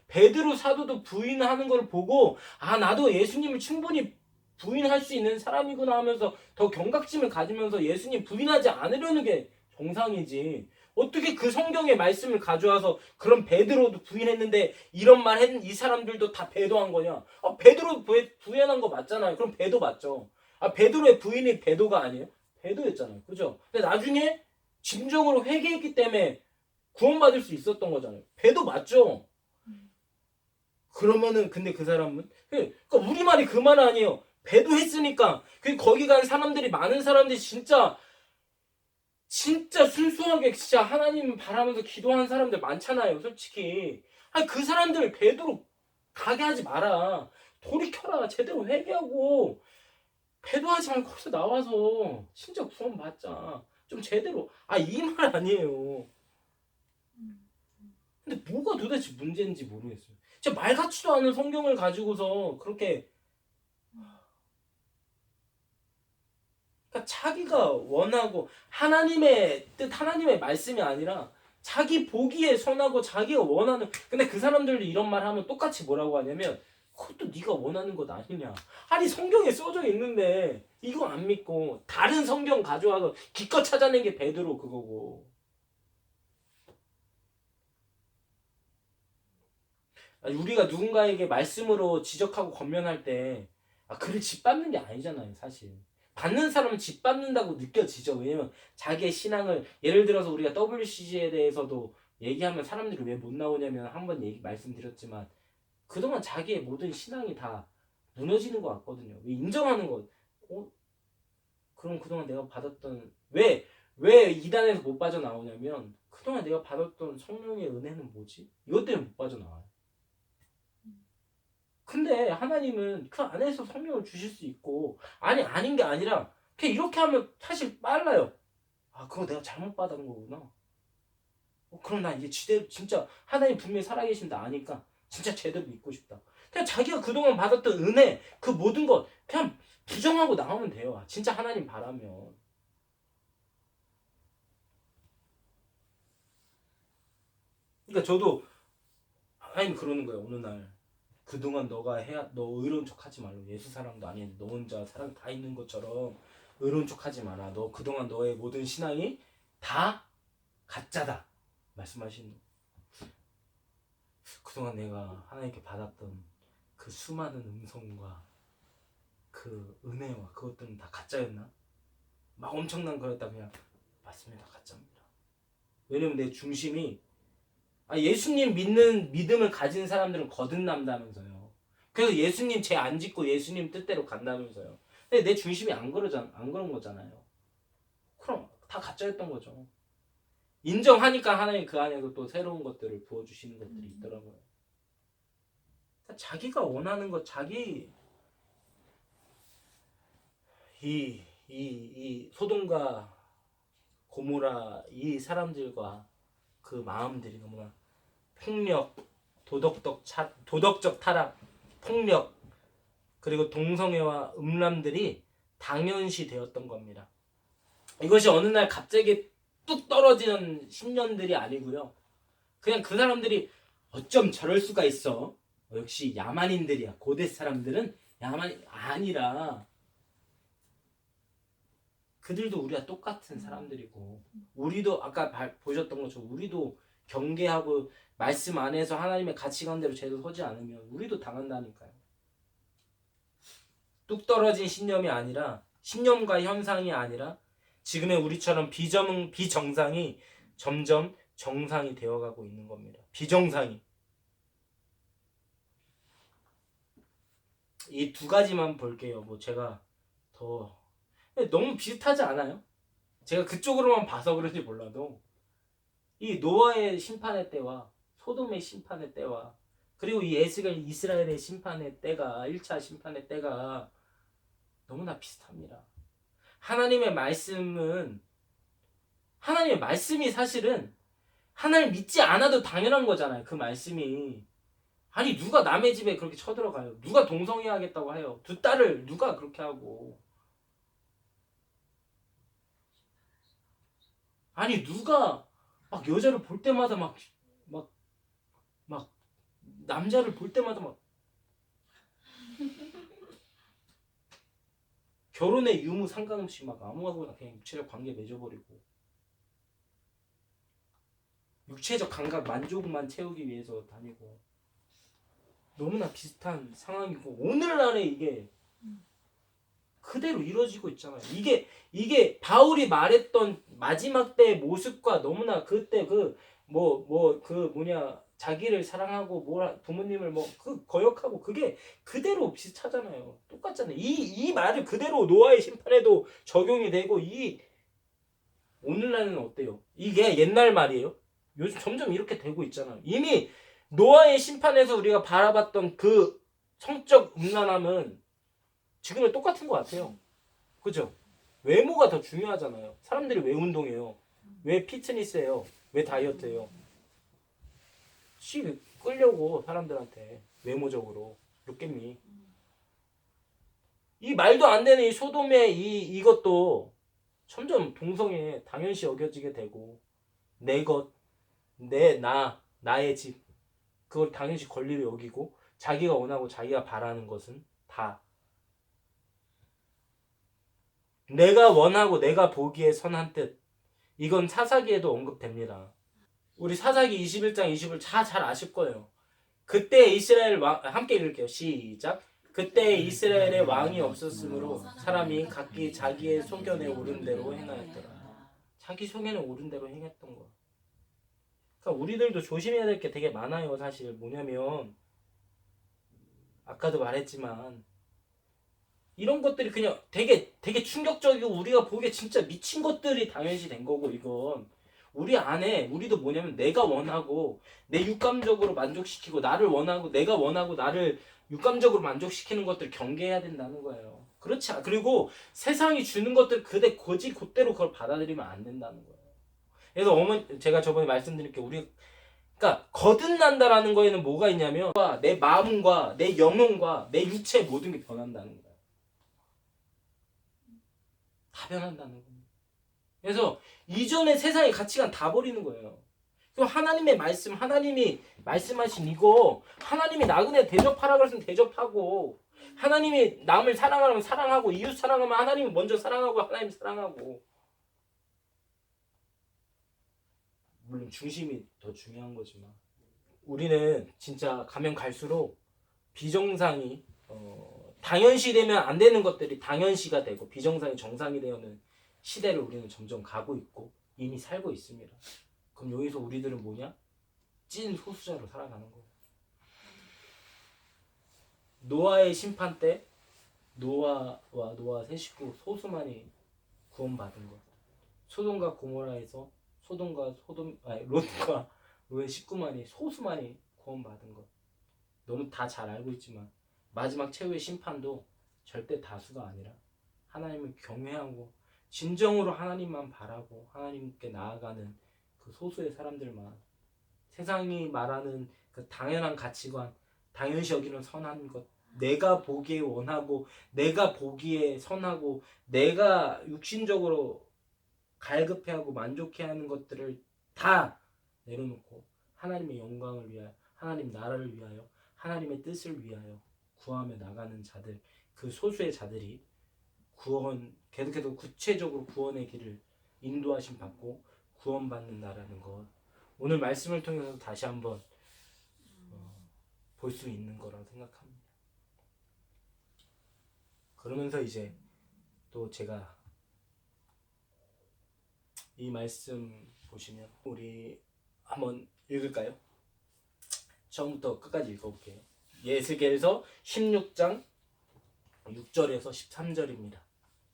베드로 사도도 부인하는 걸 보고, 아, 나도 예수님을 충분히 부인할 수 있는 사람이구나 하면서 더 경각심을 가지면서 예수님 부인하지 않으려는 게 정상이지. 어떻게 그 성경의 말씀을 가져와서 그런 베드로도 부인했는데 이런 말 했는 이 사람들도 다 배도한 거냐? 아, 베드로 부인한 거 맞잖아요. 그럼 배도 맞죠. 아, 베드로의 부인이 배도가 아니에요? 배도였잖아요. 그죠? 근데 나중에 진정으로 회개했기 때문에 구원받을 수 있었던 거잖아요. 배도 맞죠? 그러면은 근데 그 사람은, 그러니까 우리말이 그 말 아니에요. 배도 했으니까. 거기 간 사람들이, 많은 사람들이 진짜 순수하게 진짜 하나님 바라면서 기도하는 사람들 많잖아요. 솔직히. 아니, 그 사람들 배도로 가게 하지 마라. 돌이켜라. 제대로 회개하고 배도하지 말고 거기서 나와서 진짜 구원 받자. 좀 제대로. 아, 이 말 아니에요. 근데 뭐가 도대체 문제인지 모르겠어요. 진짜 말 같지도 않은 성경을 가지고서 그렇게, 그러니까 자기가 원하고 하나님의 뜻, 하나님의 말씀이 아니라 자기 보기에 선하고 자기가 원하는, 근데 그 사람들도 이런 말 하면 똑같이 뭐라고 하냐면, 그것도 네가 원하는 것 아니냐. 아니, 성경에 써져 있는데 이거 안 믿고 다른 성경 가져와서 기껏 찾아낸 게 베드로 그거고. 아니, 우리가 누군가에게 말씀으로 지적하고 권면할 때, 아, 그를 짓밟는 게 아니잖아요, 사실. 받는 사람은 짓밟는다고 느껴지죠. 왜냐면 자기의 신앙을, 예를 들어서 우리가 WCG에 대해서도 얘기하면 사람들이 왜 못 나오냐면, 한번 말씀드렸지만 그동안 자기의 모든 신앙이 다 무너지는 것 같거든요. 왜 인정하는 것, 그럼 그동안 내가 받았던, 왜 이단에서 못 빠져나오냐면, 그동안 내가 받았던 성령의 은혜는 뭐지? 이것 때문에 못 빠져나와요. 근데 하나님은 그 안에서 성령을 주실 수 있고, 아닌 게 아니라 그냥 이렇게 하면 사실 빨라요. 아, 그거 내가 잘못 받은 거구나. 그럼 나 이제 진짜 하나님 분명히 살아계신다 아니까 진짜 제대로 믿고 싶다. 그냥 자기가 그동안 받았던 은혜, 그 모든 것 그냥 부정하고 나오면 돼요. 진짜 하나님 바라면. 그러니까 저도 하나님 그러는 거예요. 어느 날, 그동안 너 의로운 척 하지 말라. 예수 사랑도 아닌데 너 혼자 사랑 다 있는 것처럼 의로운 척 하지 마라. 너 그동안 너의 모든 신앙이 다 가짜다 말씀하시는. 그동안 내가 하나님께 받았던 그 수많은 음성과 그 은혜와 그것들은 다 가짜였나? 막 엄청난 거였다. 그냥 맞습니다, 가짜입니다. 왜냐면 내 중심이, 예수님 믿는 믿음을 가진 사람들은 거듭난다면서요. 그래서 예수님 죄 안 짓고 예수님 뜻대로 간다면서요. 근데 내 중심이 안 그런 거잖아요. 그럼 다 가짜였던 거죠. 인정하니까 하나님 그 안에서 또 새로운 것들을 부어주시는 것들이 있더라고요. 그러니까 자기가 원하는 것, 이 소돔과 고모라 이 사람들과 그 마음들이 너무나 폭력, 도덕적 타락, 폭력, 그리고 동성애와 음란들이 당연시 되었던 겁니다. 이것이 어느 날 갑자기 뚝 떨어지는 10년들이 아니고요. 그냥 그 사람들이 어쩜 저럴 수가 있어. 역시 야만인들이야. 고대 사람들은 야만이 아니라 그들도 우리와 똑같은 사람들이고 우리도 아까 보셨던 것처럼 우리도 경계하고 말씀 안에서 하나님의 가치관대로 제대로 서지 않으면 우리도 당한다니까요. 뚝 떨어진 신념이 아니라 신념과 현상이 아니라 지금의 우리처럼 비정상이 점점 정상이 되어가고 있는 겁니다. 비정상이. 이 두 가지만 볼게요. 뭐 제가 더 너무 비슷하지 않아요? 제가 그쪽으로만 봐서 그런지 몰라도 이 노아의 심판의 때와 소돔의 심판의 때와 그리고 이 이스라엘의 심판의 때가 1차 심판의 때가 너무나 비슷합니다. 하나님의 말씀이 사실은 하나님 믿지 않아도 당연한 거잖아요. 그 말씀이. 아니 누가 남의 집에 그렇게 쳐들어가요? 누가 동성애 하겠다고 해요? 두 딸을 누가 그렇게 하고? 아니 누가 막 여자를 볼 때마다 막 남자를 볼 때마다 막 결혼의 유무 상관없이 막 아무하고나 그냥 육체적 관계 맺어버리고 육체적 감각 만족만 채우기 위해서 다니고 너무나 비슷한 상황이고 오늘날에 이게 그대로 이루어지고 있잖아요. 이게 바울이 말했던 마지막 때의 모습과 너무나 그때 자기를 사랑하고 부모님을 거역하고 그게 그대로 비슷하잖아요. 똑같잖아요. 이 말을 그대로 노아의 심판에도 적용이 되고 이 오늘날은 어때요? 이게 옛날 말이에요. 요즘 점점 이렇게 되고 있잖아요. 이미 노아의 심판에서 우리가 바라봤던 그 성적 음란함은 지금은 똑같은 것 같아요. 그죠? 외모가 더 중요하잖아요. 사람들이 왜 운동해요? 왜 피트니스해요? 왜 다이어트해요? 끌려고 사람들한테 외모적으로 욕겠니? 이 말도 안 되는 이 소돔의 이것도 점점 동성애 당연시 여겨지게 되고 내 것, 나의 집 그걸 당연시 권리로 여기고 자기가 원하고 자기가 바라는 것은 다 내가 원하고 내가 보기에 선한 뜻 이건 사사기에도 언급됩니다. 우리 사사기 21장 20을 잘 아실 거예요. 그때 이스라엘 왕 함께 읽을게요. 시작. 그때 이스라엘의 왕이 없었으므로 사람이 각기 자기의 소견에 오른 대로 행하였더라. 자기 소견에 오른 대로 행했던 거야. 그러니까 우리들도 조심해야 될 게 되게 많아요. 사실 뭐냐면 아까도 말했지만 이런 것들이 그냥 되게 충격적이고 우리가 보기에 진짜 미친 것들이 당연시 된 거고 이건 우리 안에 우리도 뭐냐면 내가 원하고 내 육감적으로 만족시키고 나를 원하고 내가 원하고 나를 육감적으로 만족시키는 것들을 경계해야 된다는 거예요. 그렇지 그리고 세상이 주는 것들 그대로 그걸 받아들이면 안 된다는 거예요. 그래서 제가 저번에 말씀드린 게 그러니까 거듭난다라는 거에는 뭐가 있냐면 내 마음과 내 영혼과 내 육체 모든 게 변한다는 거예요. 다 변한다는 겁니다. 그래서 이전의 세상의 가치관 다 버리는 거예요. 그럼 하나님의 말씀, 하나님이 말씀하신 이거 하나님이 나그네 대접하라 그랬으면 대접하고 하나님이 남을 사랑하면 사랑하고 이웃 사랑하면 하나님이 먼저 사랑하고 하나님 사랑하고 물론 중심이 더 중요한 거지만 우리는 진짜 가면 갈수록 비정상이 당연시되면 안 되는 것들이 당연시가 되고 비정상이 정상이 되는 시대를 우리는 점점 가고 있고 이미 살고 있습니다. 그럼 여기서 우리들은 뭐냐? 찐 소수자로 살아가는 거예요. 노아의 심판 때 노아와 노아 세 식구 소수만이 구원받은 것. 소돔과 고모라에서 롯과 롯의 식구만이 소수만이 구원받은 것. 너무 다 잘 알고 있지만 마지막 최후의 심판도 절대 다수가 아니라 하나님을 경외하고 진정으로 하나님만 바라고 하나님께 나아가는 그 소수의 사람들만 세상이 말하는 그 당연한 가치관, 당연시 여기는 선한 것, 내가 보기에 원하고 내가 보기에 선하고 내가 육신적으로 갈급해하고 만족해하는 것들을 다 내려놓고 하나님의 영광을 위하여 하나님 나라를 위하여 하나님의 뜻을 위하여 구하며 나가는 자들, 그 소수의 자들이 계속해서 구체적으로 구원의 길을 인도하심 받고 구원받는다라는 것, 오늘 말씀을 통해서 다시 한번 볼 수 있는 거라고 생각합니다. 그러면서 이제 또 제가 이 말씀 보시면 우리 한번 읽을까요? 처음부터 끝까지 읽어볼게요. 예스겔서 16장 6절에서 13절입니다.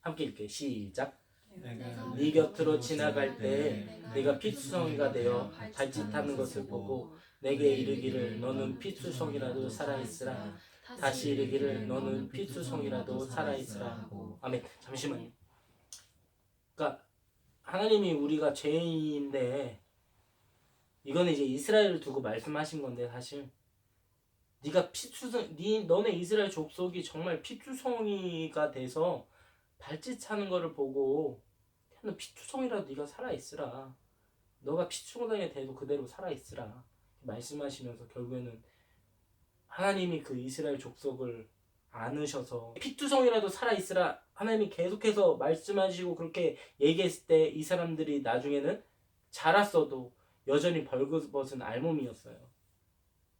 함께 읽게요. 시작. 네 곁으로 지나갈 때 네가 피투성이가 되어 발짓하는 것을 보고 내게 이르기를 너는 피투성이라도 살아있으라. 다시 이르기를 너는 피투성이라도 살아있으라 하고. 아멘. 잠시만요. 그러니까 하나님이 우리가 죄인인데, 이거는 이제 이스라엘을 두고 말씀하신 건데, 사실 네가 너네 이스라엘 족속이 정말 피투성이가 돼서 발짓하는 거를 보고 너 피투성이라도 네가 살아있으라. 너가 피투성이 돼도 그대로 살아있으라. 말씀하시면서 결국에는 하나님이 그 이스라엘 족속을 안으셔서 피투성이라도 살아있으라 하나님이 계속해서 말씀하시고 그렇게 얘기했을 때 이 사람들이 나중에는 자랐어도 여전히 벌거벗은 알몸이었어요.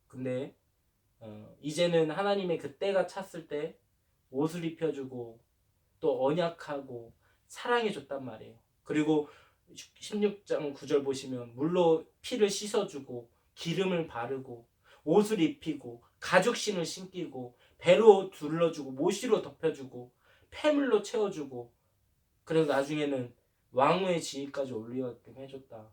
근데 이제는 하나님의 그 때가 찼을 때 옷을 입혀주고 또 언약하고 사랑해줬단 말이에요. 그리고 16장 9절 보시면 물로 피를 씻어주고 기름을 바르고 옷을 입히고 가죽신을 신기고 배로 둘러주고 모시로 덮여주고 폐물로 채워주고 그래서 나중에는 왕후의 지위까지 올리게끔 해줬다.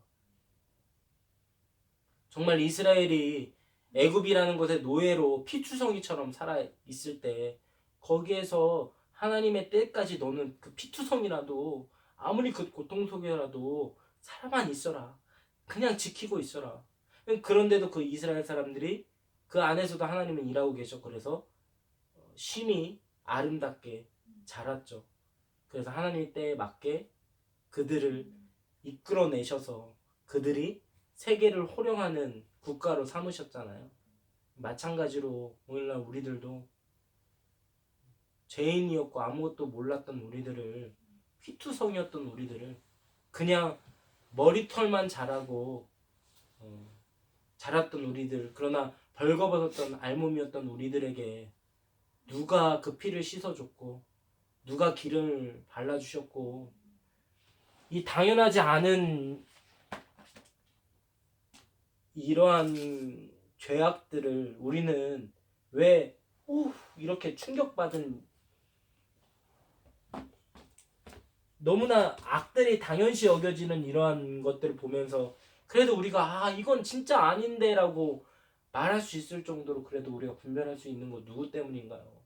정말 이스라엘이 애굽이라는 곳의 노예로 피투성이처럼 살아 있을 때 거기에서 하나님의 때까지 너는 그 피투성이라도 아무리 그 고통 속에라도 살아만 있어라. 그냥 지키고 있어라. 그런데도 그 이스라엘 사람들이 그 안에서도 하나님은 일하고 계셔. 그래서 심히 아름답게 자랐죠. 그래서 하나님의 때에 맞게 그들을 이끌어내셔서 그들이 세계를 호령하는 국가로 삼으셨잖아요. 마찬가지로 오늘날 우리들도 죄인이었고 아무것도 몰랐던 우리들을, 피투성이었던 우리들을 그냥 머리털만 자라고 자랐던 우리들, 그러나 벌거벗었던 알몸이었던 우리들에게 누가 그 피를 씻어줬고 누가 기름을 발라주셨고, 이 당연하지 않은 이러한 죄악들을 우리는 왜 이렇게 충격받은, 너무나 악들이 당연시 여겨지는 이러한 것들을 보면서 그래도 우리가 이건 진짜 아닌데 라고 말할 수 있을 정도로 그래도 우리가 분별할 수 있는 거 누구 때문인가요?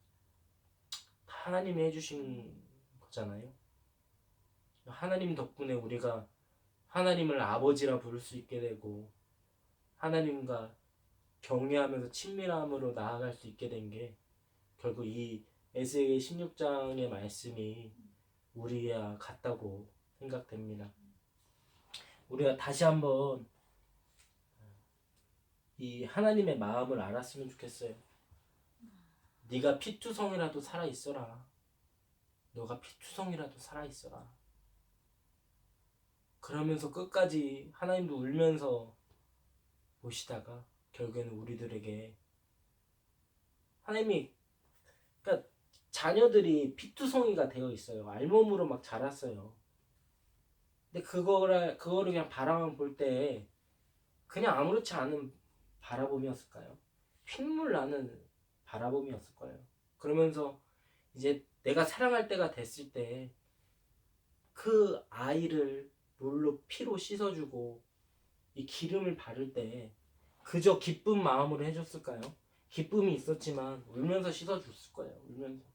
하나님이 해주신 거잖아요. 하나님 덕분에 우리가 하나님을 아버지라 부를 수 있게 되고 하나님과 경외하면서 친밀함으로 나아갈 수 있게 된 게 결국 이 에스겔 16장의 말씀이 우리와 같다고 생각됩니다. 우리가 다시 한번 이 하나님의 마음을 알았으면 좋겠어요. 네가 피투성이라도 살아있어라. 너가 피투성이라도 살아있어라. 그러면서 끝까지 하나님도 울면서 보시다가 결국에는 우리들에게 하나님이, 그러니까 자녀들이 피투성이가 되어 있어요. 알몸으로 막 자랐어요. 근데 그거를 그냥 바라만 볼 때 그냥 아무렇지 않은 바라봄이었을까요? 핏물 나는 바라봄이었을 거예요. 그러면서 이제 내가 사랑할 때가 됐을 때 그 아이를 물로 피로 씻어주고 이 기름을 바를 때 그저 기쁜 마음으로 해줬을까요? 기쁨이 있었지만 울면서 씻어줬을 거예요. 울면서.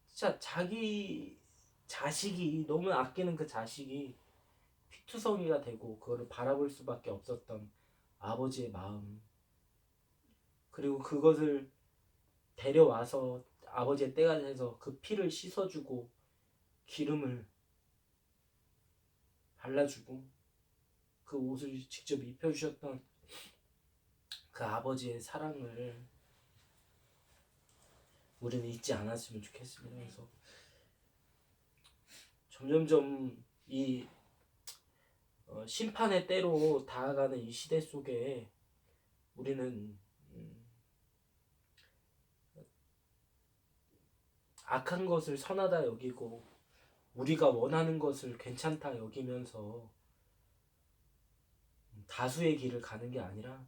진짜 자기 자식이, 너무 아끼는 그 자식이 피투성이가 되고 그거를 바라볼 수밖에 없었던 아버지의 마음, 그리고 그것을 데려와서 아버지의 때가 돼서 그 피를 씻어주고 기름을 발라주고 그 옷을 직접 입혀주셨던 그 아버지의 사랑을 우리는 잊지 않았으면 좋겠습니다. 그래서 점점점 이 심판의 때로 다가가는 이 시대 속에 우리는 악한 것을 선하다 여기고 우리가 원하는 것을 괜찮다 여기면서 다수의 길을 가는 게 아니라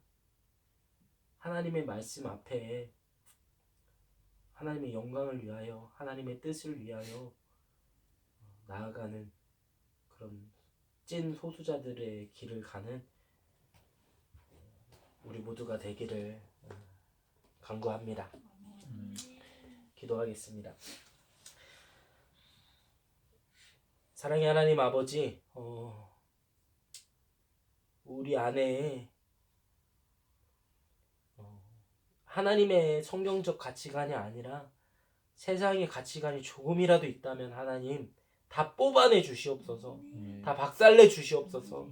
하나님의 말씀 앞에 하나님의 영광을 위하여 하나님의 뜻을 위하여 나아가는 그런 찐 소수자들의 길을 가는 우리 모두가 되기를 간구합니다. 기도하겠습니다. 사랑의 하나님 아버지, 우리 안에 하나님의 성경적 가치관이 아니라 세상의 가치관이 조금이라도 있다면 하나님 다 뽑아내 주시옵소서. 다 박살내 주시옵소서.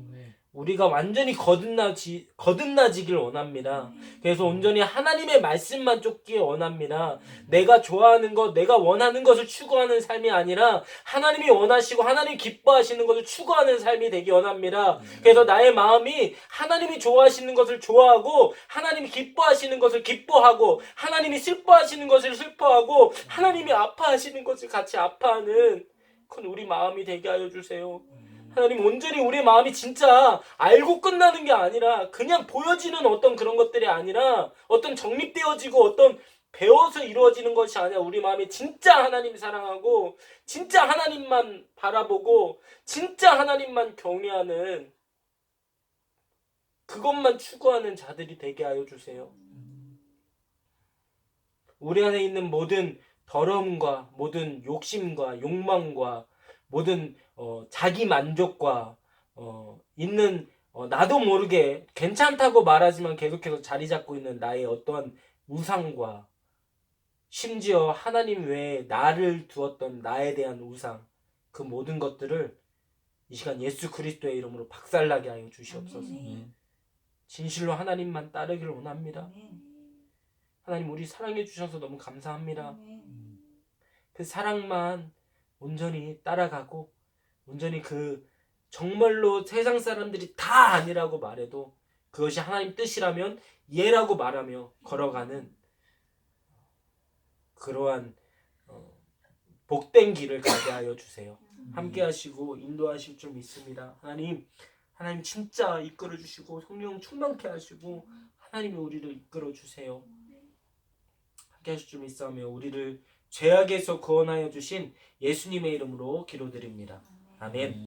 우리가 완전히 거듭나지길 원합니다. 그래서 온전히 하나님의 말씀만 쫓기 원합니다. 내가 좋아하는 것, 내가 원하는 것을 추구하는 삶이 아니라 하나님이 원하시고 하나님 기뻐하시는 것을 추구하는 삶이 되기 원합니다. 그래서 나의 마음이 하나님이 좋아하시는 것을 좋아하고 하나님이 기뻐하시는 것을 기뻐하고 하나님이 슬퍼하시는 것을 슬퍼하고 하나님이 아파하시는 것을 같이 아파하는 그건 우리 마음이 되게 하여 주세요. 하나님 온전히 우리의 마음이 진짜 알고 끝나는 게 아니라 그냥 보여지는 어떤 그런 것들이 아니라 어떤 정립되어지고 어떤 배워서 이루어지는 것이 아니라 우리 마음이 진짜 하나님 사랑하고 진짜 하나님만 바라보고 진짜 하나님만 경외하는 그것만 추구하는 자들이 되게 하여 주세요. 우리 안에 있는 모든 더러움과 모든 욕심과 욕망과 모든 자기 만족과 있는 나도 모르게 괜찮다고 말하지만 계속해서 자리 잡고 있는 나의 어떠한 우상과 심지어 하나님 외에 나를 두었던 나에 대한 우상 그 모든 것들을 이 시간 예수 그리스도의 이름으로 박살나게 하여 주시옵소서. 진실로 하나님만 따르기를 원합니다. 하나님 우리 사랑해 주셔서 너무 감사합니다. 그 사랑만 온전히 따라가고 온전히 그 정말로 세상 사람들이 다 아니라고 말해도 그것이 하나님 뜻이라면 예라고 말하며 걸어가는 그러한 복된 길을 가게 하여 주세요. 함께 하시고 인도하실 줄 믿습니다. 하나님 진짜 이끌어 주시고 성령 충만케 하시고 하나님이 우리를 이끌어 주세요. 함께 하실 줄 믿사오며 우리를 죄악에서 구원하여 주신 예수님의 이름으로 기도드립니다. 아멘.